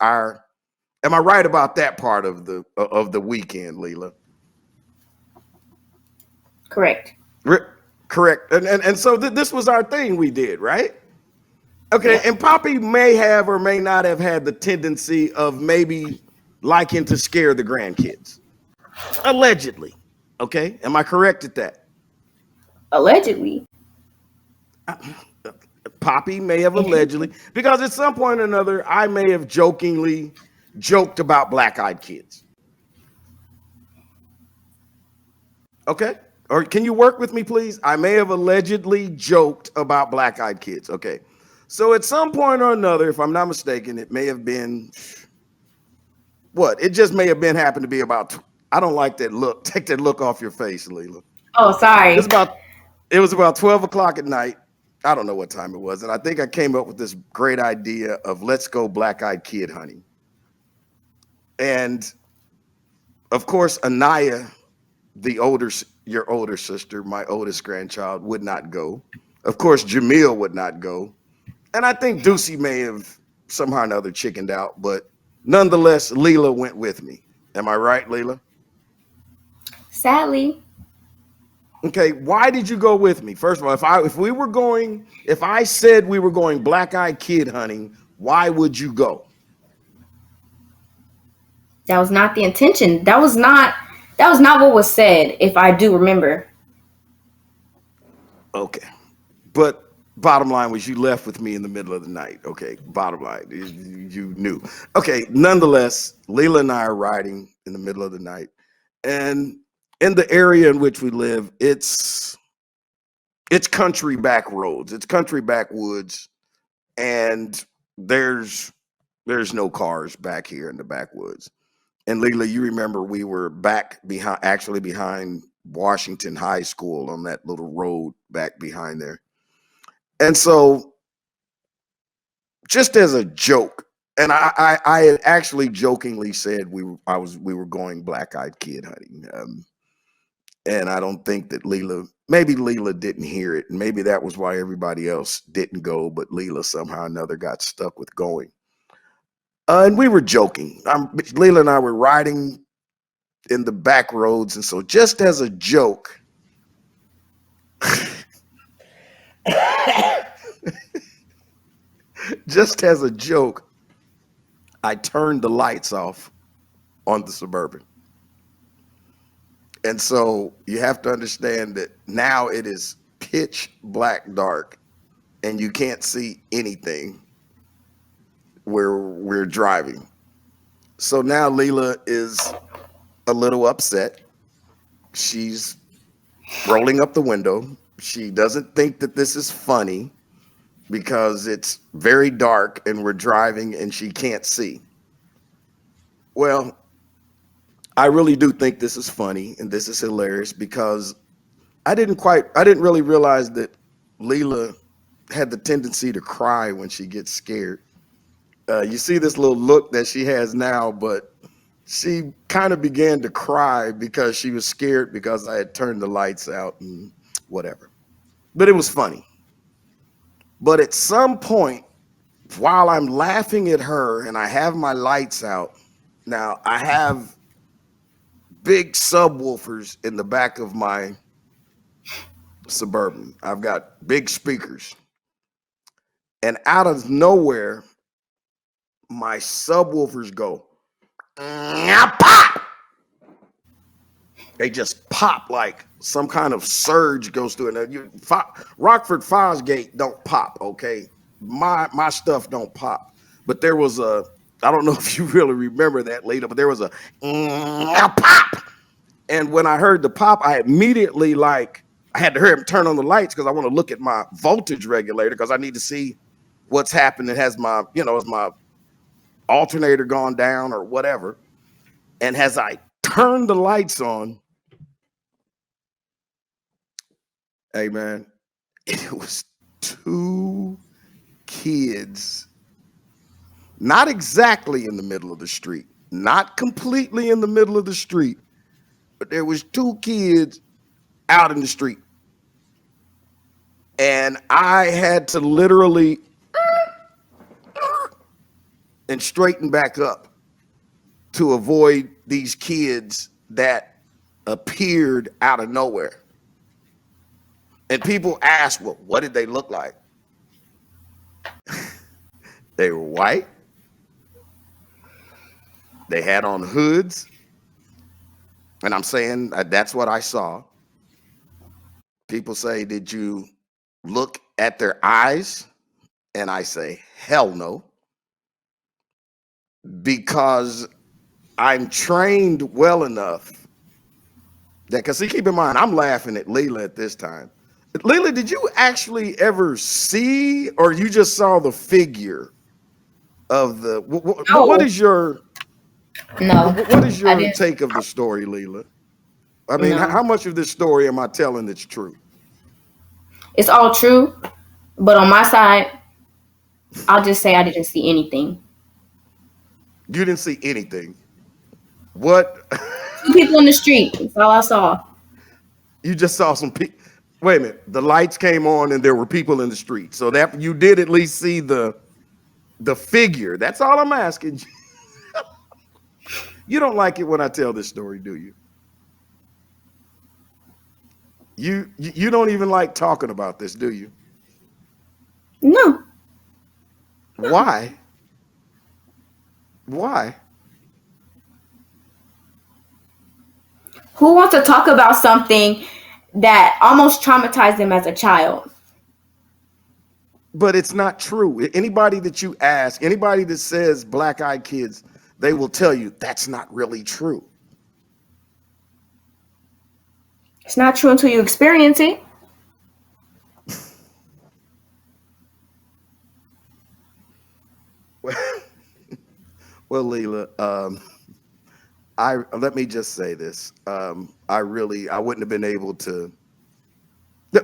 am I right about that part of the weekend, Leela? Correct. Correct. And so this was our thing we did, right? Okay. Yeah. And Poppy may have or may not have had the tendency of maybe liking to scare the grandkids. Allegedly. Okay. Am I correct at that? Allegedly. Poppy may have allegedly, because at some point or another, I may have jokingly joked about black-eyed kids. Okay? Or can you work with me, please? I may have allegedly joked about black-eyed kids. Okay. So at some point or another, if I'm not mistaken, it may have been what? It just may have been happened to be about. I don't like that look. Take that look off your face, Leela. Oh, sorry. It was about 12 o'clock at night. I don't know what time it was. And I think I came up with this great idea of let's go black-eyed kid hunting. And of course, Anaya, your older sister, my oldest grandchild, would not go. Of course, Jamil would not go. And I think Deucey may have somehow or another chickened out, but nonetheless, Leela went with me. Am I right, Leela? Sadly. Okay, why did you go with me? First of all, if I said we were going black-eyed kid hunting, why would you go? That was not the intention. That was not what was said, if I do remember. Okay. But bottom line was you left with me in the middle of the night. Okay, bottom line, you knew. Okay, nonetheless, Leela and I are riding in the middle of the night. And in the area in which we live, it's country back roads. It's country backwoods. And there's no cars back here in the backwoods. And Leela, you remember we were behind Washington High School on that little road back behind there. And so just as a joke, and I had actually jokingly said we were going black-eyed kid hunting. And I don't think that maybe Leela didn't hear it. And maybe that was why everybody else didn't go, but Leela somehow or another got stuck with going. And we were joking. Leela and I were riding in the back roads. And so just as a joke, I turned the lights off on the Suburban. And so you have to understand that now it is pitch black dark and you can't see anything where we're driving. So now Leela is a little upset. She's rolling up the window. She doesn't think that this is funny because it's very dark and we're driving and she can't see. Well, I really do think this is funny and this is hilarious because I didn't really realize that Leela had the tendency to cry when she gets scared. You see this little look that she has now, but she kind of began to cry because she was scared because I had turned the lights out and whatever. But it was funny. But at some point, while I'm laughing at her and I have my lights out, now I have big subwoofers in the back of my Suburban. I've got big speakers. And out of nowhere, my subwoofers go, pop! They just pop like some kind of surge goes through it. Rockford Fosgate don't pop, okay? My stuff don't pop. But there was I don't know if you really remember that later, but there was a pop. And when I heard the pop, I immediately I had to hurry up and turn on the lights because I want to look at my voltage regulator because I need to see what's happening. Has my, has my alternator gone down or whatever? And as I turned the lights on, hey man, it was two kids, not exactly in the middle of the street, not completely in the middle of the street, but there was two kids out in the street. And I had to literally and straighten back up to avoid these kids that appeared out of nowhere. And people asked, well, what did they look like? They were white. They had on hoods. And I'm saying that's what I saw. People say, did you look at their eyes? And I say, hell no. Because I'm trained well enough that, because see, keep in mind, I'm laughing at Leila at this time. Leila, did you actually ever see, or you just saw the figure of the, No. what is your, No. what is I your didn't. take of the story, Leila? I mean, No. how much of this story am I telling that's true? It's all true, but on my side, I'll just say I didn't see anything. You didn't see anything. What? 2 people in the street. That's all I saw. You just saw some people. Wait a minute. The lights came on and there were people in the street. So that you did at least see the figure. That's all I'm asking. You don't like it when I tell this story, do you? You don't even like talking about this, do you? No. Why? Why? Who wants to talk about something that almost traumatized them as a child? But it's not true. Anybody that you ask, anybody that says black-eyed kids, they will tell you that's not really true. It's not true until you experience it. Well, Leila, let me just say this. I wouldn't have been able to.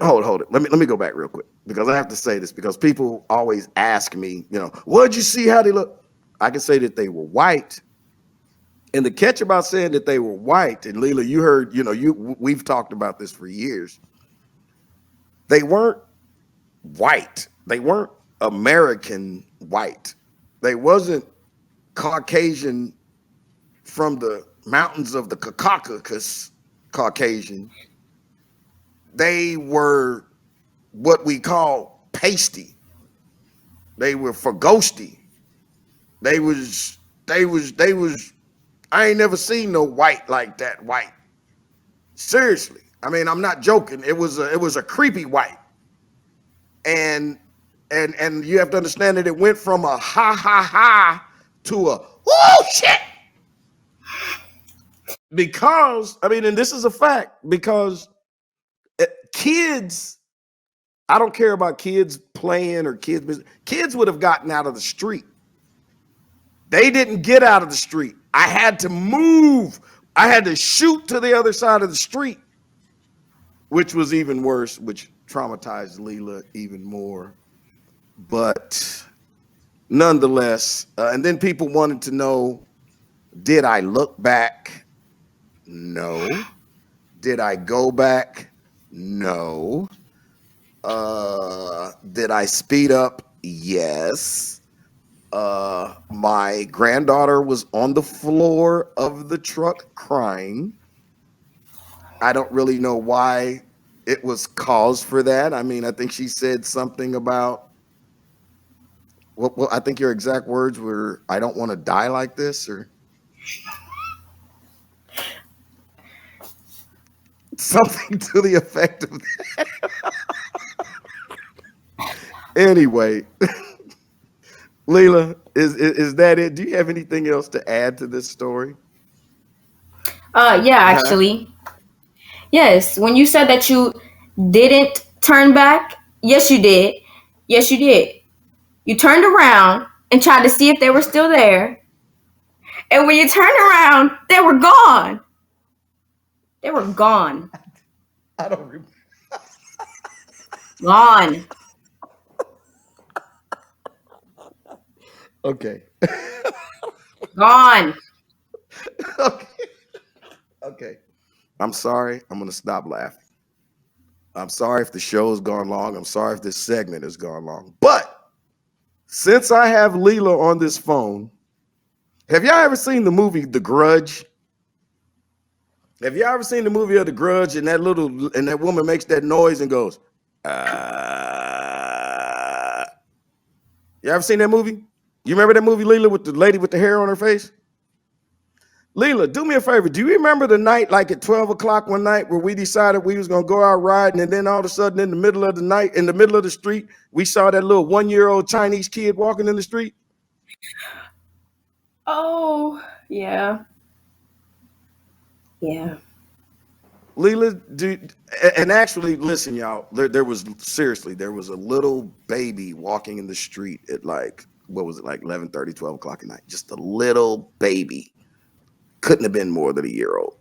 Hold it. Let me go back real quick, because I have to say this, because people always ask me, what'd you see? How they look? I can say that they were white. And the catch about saying that they were white, and Leila, you heard, we've talked about this for years. They weren't white. They weren't American white. They wasn't Caucasian from the mountains of the Caucasus Caucasian. They were what we call pasty. They were ghosty. They was, I ain't never seen no white like that white. Seriously. I mean, I'm not joking. It was a creepy white. And you have to understand that it went from a ha ha ha to a oh shit. Because, I mean, and this is a fact, because kids, I don't care about kids playing or kids would have gotten out of the street. They didn't get out of the street. I had to move. I had to shoot to the other side of the street, which was even worse, which traumatized Leila even more. But nonetheless, and then people wanted to know, did I look back? No. Did I go back? No. Did I speed up? Yes. My granddaughter was on the floor of the truck crying. I don't really know why it was cause for that. I mean, I think she said something about, well, I think your exact words were, I don't want to die like this, or something to the effect of that. Anyway, Leila, is that it? Do you have anything else to add to this story? Yeah, actually. Yes, when you said that you didn't turn back, yes, you did. Yes, you did. You turned around and tried to see if they were still there. And when you turned around, they were gone. They were gone. I don't remember. Gone. Okay. Gone. Okay. I'm sorry. I'm going to stop laughing. I'm sorry if the show's gone long. I'm sorry if this segment has gone long. But since I have Leila on this phone, have y'all ever seen the movie The Grudge? Have y'all ever seen the movie of The Grudge, and that woman makes that noise and goes, You ever seen that movie? You remember that movie, Leila, with the lady with the hair on her face? Leela, do me a favor. Do you remember the night, like at 12 o'clock one night, where we decided we was going to go out riding, and then all of a sudden in the middle of the night, in the middle of the street, we saw that little 1-year-old Chinese kid walking in the street? Oh, yeah. Yeah. Leela, and actually, listen, y'all, there was a little baby walking in the street at like, what was it, like 11:30, 12 o'clock at night? Just a little baby. Couldn't have been more than a year old.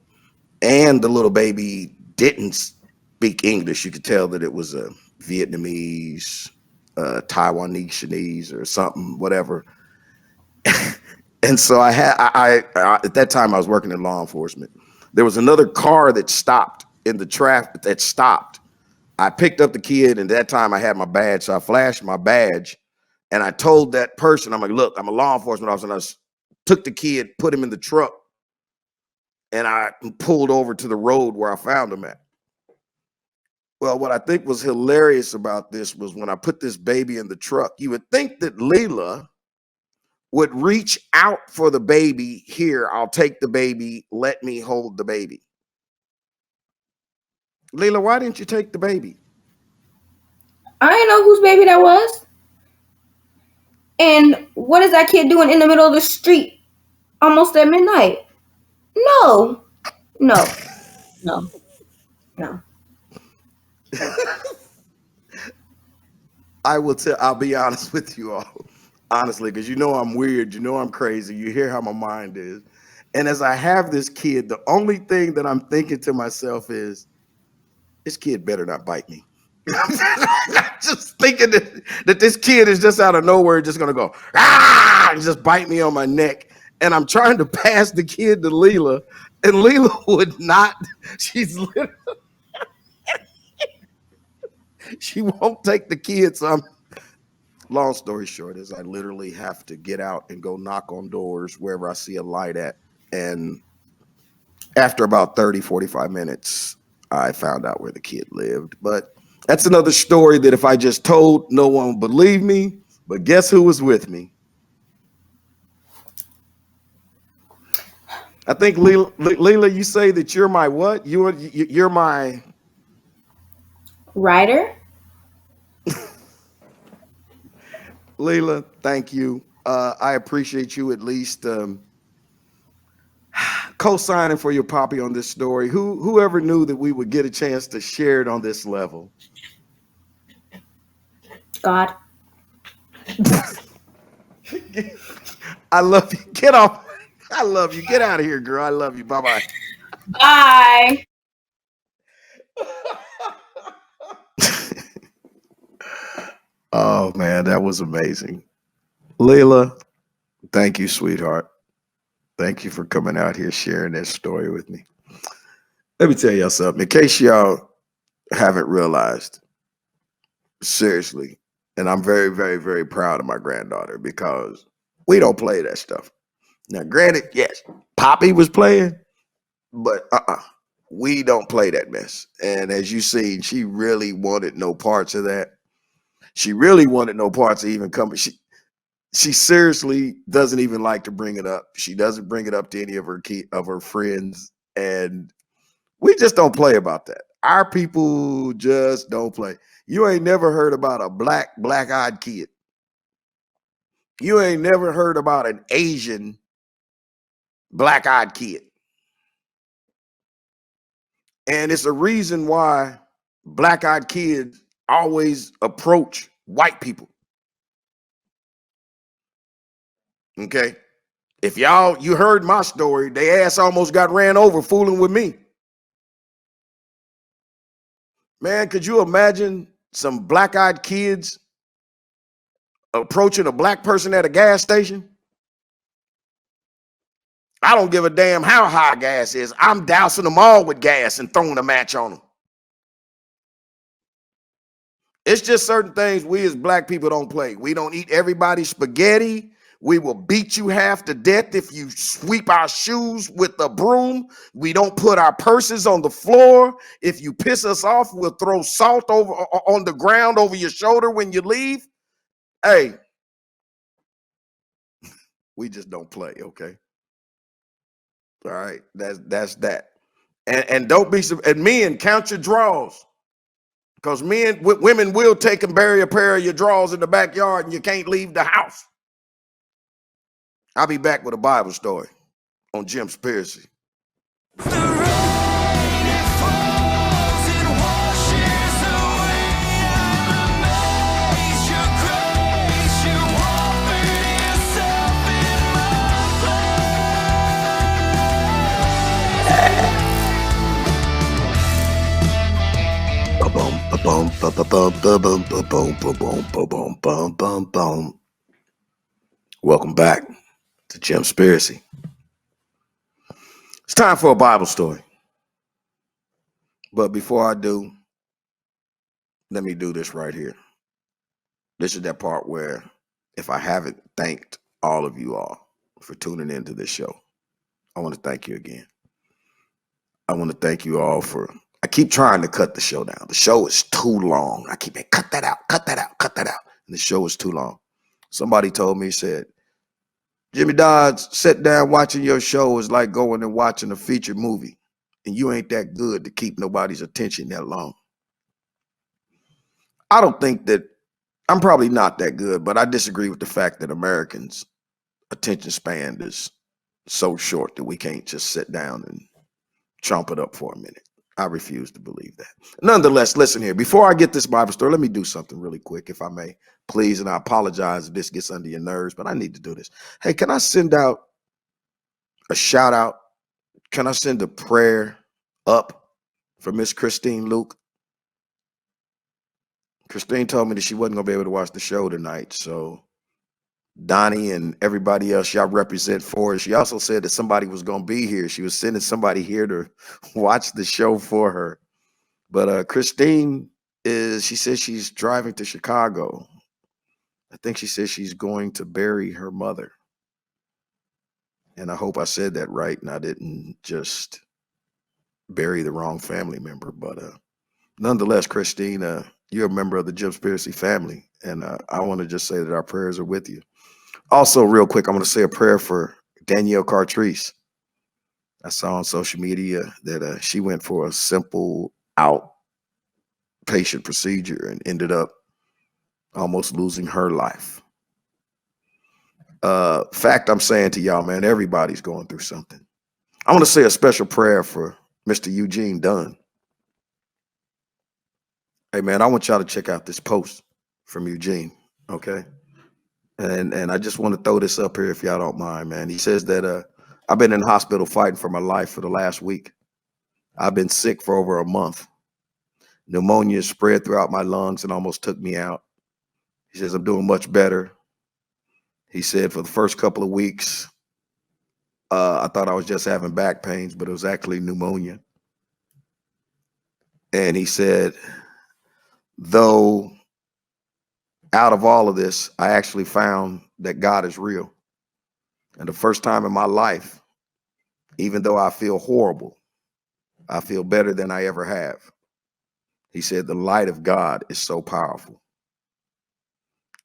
And the little baby didn't speak English. You could tell that it was a Vietnamese, Taiwanese, Chinese, or something, whatever. And so I at that time I was working in law enforcement. There was another car that stopped in the traffic that stopped. I picked up the kid, and at that time I had my badge, so I flashed my badge, and I told that person, I'm like, look, I'm a law enforcement officer, and I took the kid, put him in the truck, and I pulled over to the road where I found him at. Well, what I think was hilarious about this was when I put this baby in the truck, you would think that Leela would reach out for the baby. Here, I'll take the baby. Let me hold the baby. Leela, why didn't you take the baby? I didn't know whose baby that was. And what is that kid doing in the middle of the street almost at midnight? No. I'll be honest with you all. Honestly, because you know I'm weird, you know I'm crazy, you hear how my mind is. And as I have this kid, the only thing that I'm thinking to myself is, this kid better not bite me. I'm just thinking that this kid is just out of nowhere just gonna go, and just bite me on my neck. And I'm trying to pass the kid to Leela, and Leela would not, she's literally, she won't take the kid. So long story short is I literally have to get out and go knock on doors wherever I see a light at. And after about 30, 45 minutes, I found out where the kid lived. But that's another story that if I just told, no one would believe me. But guess who was with me? I think Leela, you say that you're my what? You're my Ryder? Leela, thank you. I appreciate you at least co-signing for your poppy on this story. Whoever knew that we would get a chance to share it on this level? God. I love you. Get off. I love you. Get out of here, girl. I love you. Bye-bye. Bye. Oh, man, that was amazing. Leela, thank you, sweetheart. Thank you for coming out here sharing that story with me. Let me tell y'all something. In case y'all haven't realized, seriously, and I'm very, very, very proud of my granddaughter because we don't play that stuff. Now, granted, yes, Poppy was playing, but we don't play that mess. And as you see, she really wanted no parts of that. She really wanted no parts of even coming. She seriously doesn't even like to bring it up. She doesn't bring it up to any of her friends, and we just don't play about that. Our people just don't play. You ain't never heard about a black-eyed kid. You ain't never heard about an Asian black-eyed kid. And it's a reason why black-eyed kids always approach white people. Okay? If you heard my story, they ass almost got ran over fooling with me. Man, could you imagine some black-eyed kids approaching a black person at a gas station? I don't give a damn how high gas is. I'm dousing them all with gas and throwing a match on them. It's just certain things we as black people don't play. We don't eat everybody's spaghetti. We will beat you half to death if you sweep our shoes with a broom. We don't put our purses on the floor. If you piss us off, we'll throw salt over on the ground over your shoulder when you leave. Hey, we just don't play, okay? All right, that's that. And don't be, and men, count your draws, because women will take and bury a pair of your drawers in the backyard and you can't leave the house. I'll be back with a Bible story on JimSpiracy. Welcome back to JimSpiracy. It's time for a Bible story. But before I do, let me do this right here. This is that part where, if I haven't thanked all of you all for tuning into this show, I want to thank you again. I want to thank you all for, I keep trying to cut the show down. The show is too long. I keep saying, cut that out, cut that out, cut that out. And the show is too long. Somebody told me, said, Jimmy Dodds, sit down watching your show is like going and watching a featured movie. And you ain't that good to keep nobody's attention that long. I don't think that, I'm probably not that good, but I disagree with the fact that Americans' attention span is so short that we can't just sit down and chomp it up for a minute. I refuse to believe that. Nonetheless, listen here. Before I get this Bible story, let me do something really quick, if I may, please. And I apologize if this gets under your nerves, but I need to do this. Hey, can I send out a shout out? Can I send a prayer up for Miss Christine Luke? Christine told me that she wasn't going to be able to watch the show tonight. So Donnie and everybody else y'all represent for her. She also said that somebody was going to be here. She was sending somebody here to watch the show for her. But Christine she says she's driving to Chicago. I think she says she's going to bury her mother. And I hope I said that right and I didn't just bury the wrong family member. But nonetheless, Christine, you're a member of the JimSpiracy family. And I want to just say that our prayers are with you. Also, real quick, I'm going to say a prayer for Danielle Cartrice. I saw on social media that she went for a simple outpatient procedure and ended up almost losing her life. Fact I'm saying to y'all, man, everybody's going through something. I want to say a special prayer for Mr. Eugene Dunn. Hey, man, I want y'all to check out this post from Eugene, okay? And I just want to throw this up here if y'all don't mind, man. He says that I've been in the hospital fighting for my life for the last week. I've been sick for over a month. Pneumonia spread throughout my lungs and almost took me out. He says, I'm doing much better. He said for the first couple of weeks, I thought I was just having back pains, but it was actually pneumonia. And he said, though out of all of this, I actually found that God is real. And the first time in my life, even though I feel horrible, I feel better than I ever have. He said, the light of God is so powerful.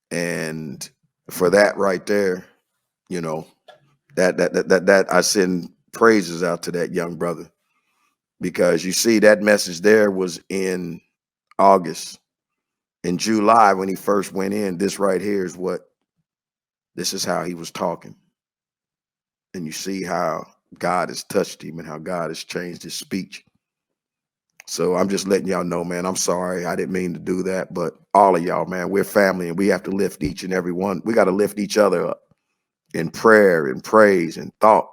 And for that right there, you know, that I send praises out to that young brother, because you see that message there was in August. In July, when he first went in, this right here is this is how he was talking. And you see how God has touched him and how God has changed his speech. So I'm just letting y'all know, man, I'm sorry. I didn't mean to do that. But all of y'all, man, we're family and we have to lift each and every one. We got to lift each other up in prayer and praise and thought.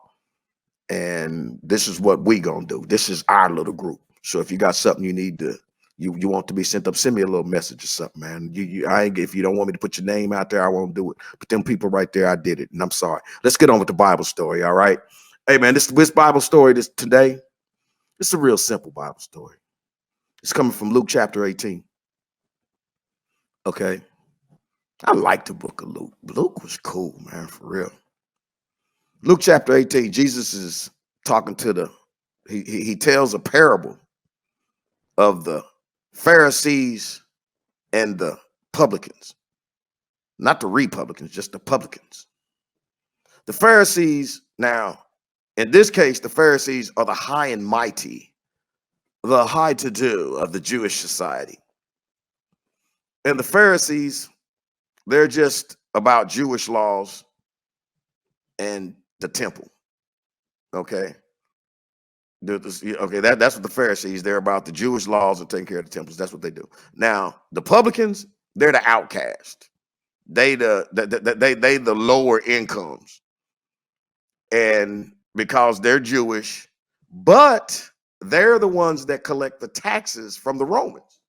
And this is what we going to do. This is our little group. So if you got something you need to, you want to be sent up, send me a little message or something, man. If you don't want me to put your name out there, I won't do it. But them people right there, I did it. And I'm sorry. Let's get on with the Bible story. All right. Hey, man, this Bible story today, it's a real simple Bible story. It's coming from Luke chapter 18. Okay. I like the book of Luke. Luke was cool, man, for real. Luke chapter 18, Jesus is talking to he tells a parable of the Pharisees and the publicans. Not the Republicans, just the publicans. The Pharisees, now, In this case, the Pharisees are the high and mighty, the high to do of the Jewish society. And the Pharisees, they're just about Jewish laws and the temple. Okay. Okay, that's what the Pharisees, they're about the Jewish laws and taking care of the temples. That's what they do. Now, the publicans, they're the outcast. They the lower incomes. And because they're Jewish, but they're the ones that collect the taxes from the Romans.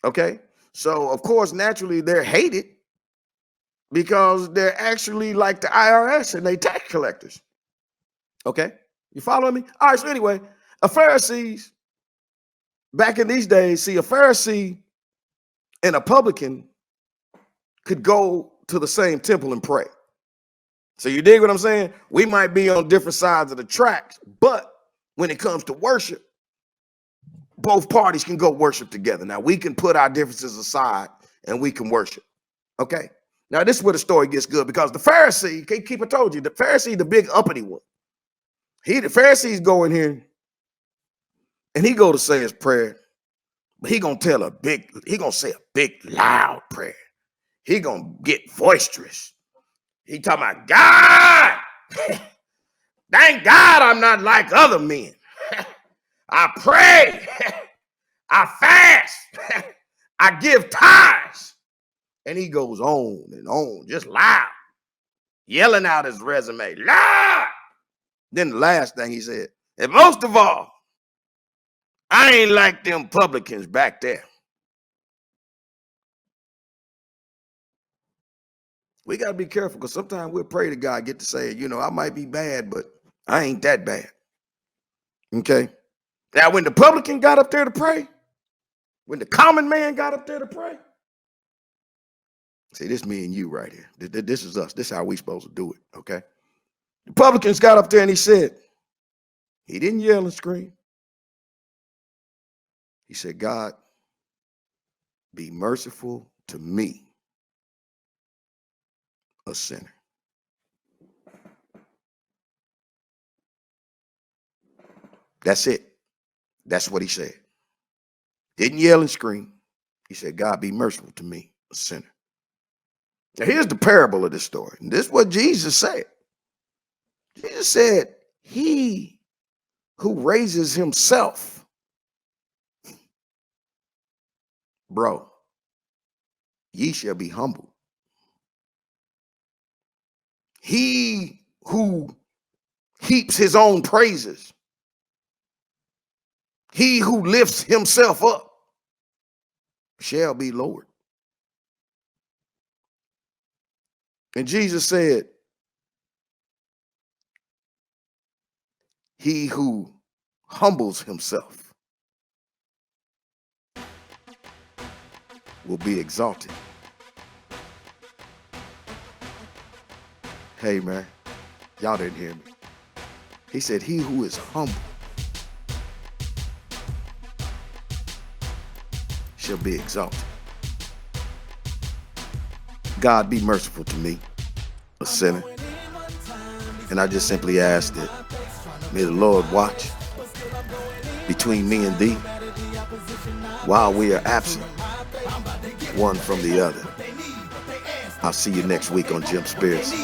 Okay? So, of course, naturally, they're hated because they're actually like the IRS and they tax collectors. Okay? You following me? All right, so anyway, a Pharisees, back in these days, see, a Pharisee and a publican could go to the same temple and pray. So you dig what I'm saying? We might be on different sides of the tracks, but when it comes to worship, both parties can go worship together. Now, we can put our differences aside and we can worship. Okay? Now, this is where the story gets good, because the Pharisee, I told you, the Pharisee, the big uppity one. The Pharisees go in here and he go to say his prayer, but he gonna say a big loud prayer. He gonna get boisterous. He talking about God. Thank God I'm not like other men. I pray. I fast. I give tithes. And he goes on and on, just loud, yelling out his resume, loud. Then the last thing he said, and most of all, I ain't like them publicans back there. We got to be careful, because sometimes we'll pray to God, get to say, I might be bad, but I ain't that bad. Okay? Now, when the publican got up there to pray, when the common man got up there to pray, see, this me and you right here. This is us. This is how we supposed to do it, okay? The publicans got up there and he said, he didn't yell and scream. He said, God, be merciful to me, a sinner. That's it. That's what he said. Didn't yell and scream. He said, God, be merciful to me, a sinner. Now, here's the parable of this story. And this is what Jesus said. Jesus said, he who raises himself, bro, ye shall be humbled. He who heaps his own praises, he who lifts himself up, shall be lowered. And Jesus said, he who humbles himself will be exalted. Hey, man, y'all didn't hear me. He said, he who is humble shall be exalted. God, be merciful to me, a sinner. And I just simply ask that may the Lord watch between me and thee while we are absent, one from the other. I'll see you next week on JimSpiracy.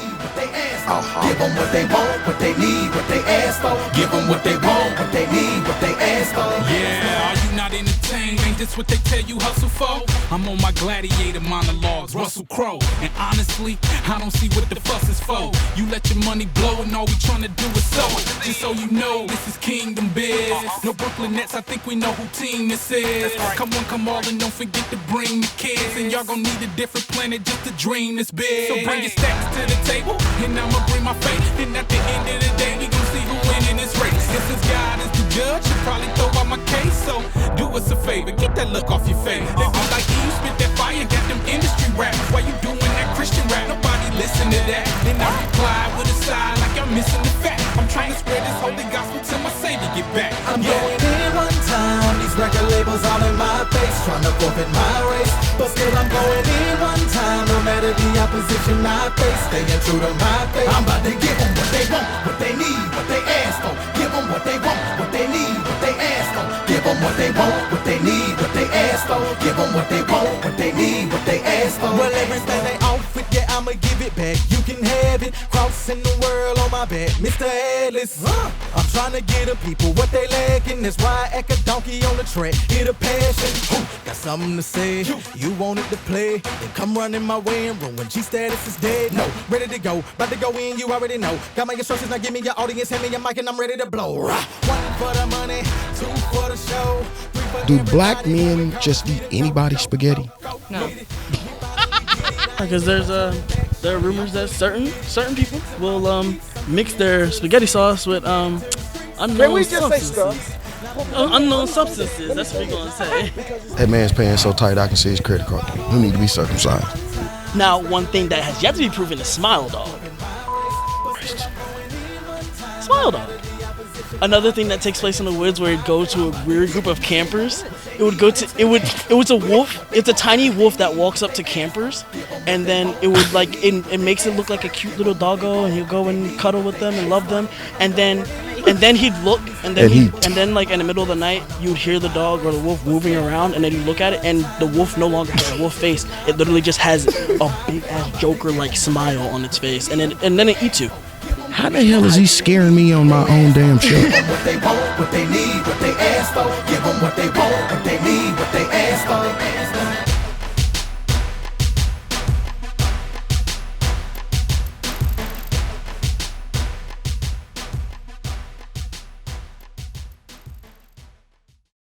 I'll holler. Give them what they want, what they need, what they ask for. Give them what they want, what they need, what they ask for. Yeah, are you not entertained? Ain't this what they tell you hustle for? I'm on my gladiator monologues, Russell Crowe. And honestly, I don't see what the fuss is for. You let your money blow and all we tryna do is sow it. Just so you know, this is Kingdom Biz. No Brooklyn Nets, I think we know who team this is. Come on, come all, and don't forget to bring the kids. And y'all gon' need a different planet just to dream this big. So bring your stacks to the table, and I'ma bring my faith. And at the end of the day, we gon' see who win in this race. And since God is the judge, he'll probably throw out my case. So do us a favor, get that look off your face. They be like, you spit that fire, got them industry rap. Why you doing that Christian rap? Nobody listen to that. And I reply with a sigh like I'm missing the fact. I'm trying to spread this holy gospel till my Savior get back. I'm going in one time. These record labels was all in my face, trying to forfeit my race. But still I'm going in one time, no matter the opposition I face. Staying true to my faith. I'm about to give them what they want, what they need, what they ask for. Give them what they want, what they need, what they ask for. Give them what they want, what they need, what they ask for. Give them what they want, what they need, what they ask for. Well, everything they offer, yeah, I'ma give it back. You can have it, crossing the world on my back, Mr. Atlas. I'm trying to get the people what they lacking. That's why I act a donkey on the track. Hit a passion, got something to say. You wanted to play, then come running my way and ruin G status is dead. No, ready to go, about to go in, you already know. Got my instructions, now give me your audience, hand me your mic and I'm ready to blow. 1 for the money, 2 for the show. Do black men just eat anybody's spaghetti? No. Because there are rumors that certain people will mix their spaghetti sauce with unknown substances. Unknown substances. That's what we're gonna say. That man's pants so tight I can see his credit card. He need to be circumcised. Now, one thing that has yet to be proven is Smile Dog. Smile Dog. Another thing that takes place in the woods where it goes to a weird group of campers. It was a wolf. It's a tiny wolf that walks up to campers, and then it would it makes it look like a cute little doggo, and he'll go and cuddle with them and love them, and then he'd look, and then like in the middle of the night you'd hear the dog or the wolf moving around, and then you look at it, and the wolf no longer has a wolf face. It literally just has a big ass Joker like smile on its face, and then it eats you. How the hell is he scaring me on my own damn show? What they want, what they need, what they ask for. Give them what they want, what they need, what they ask for.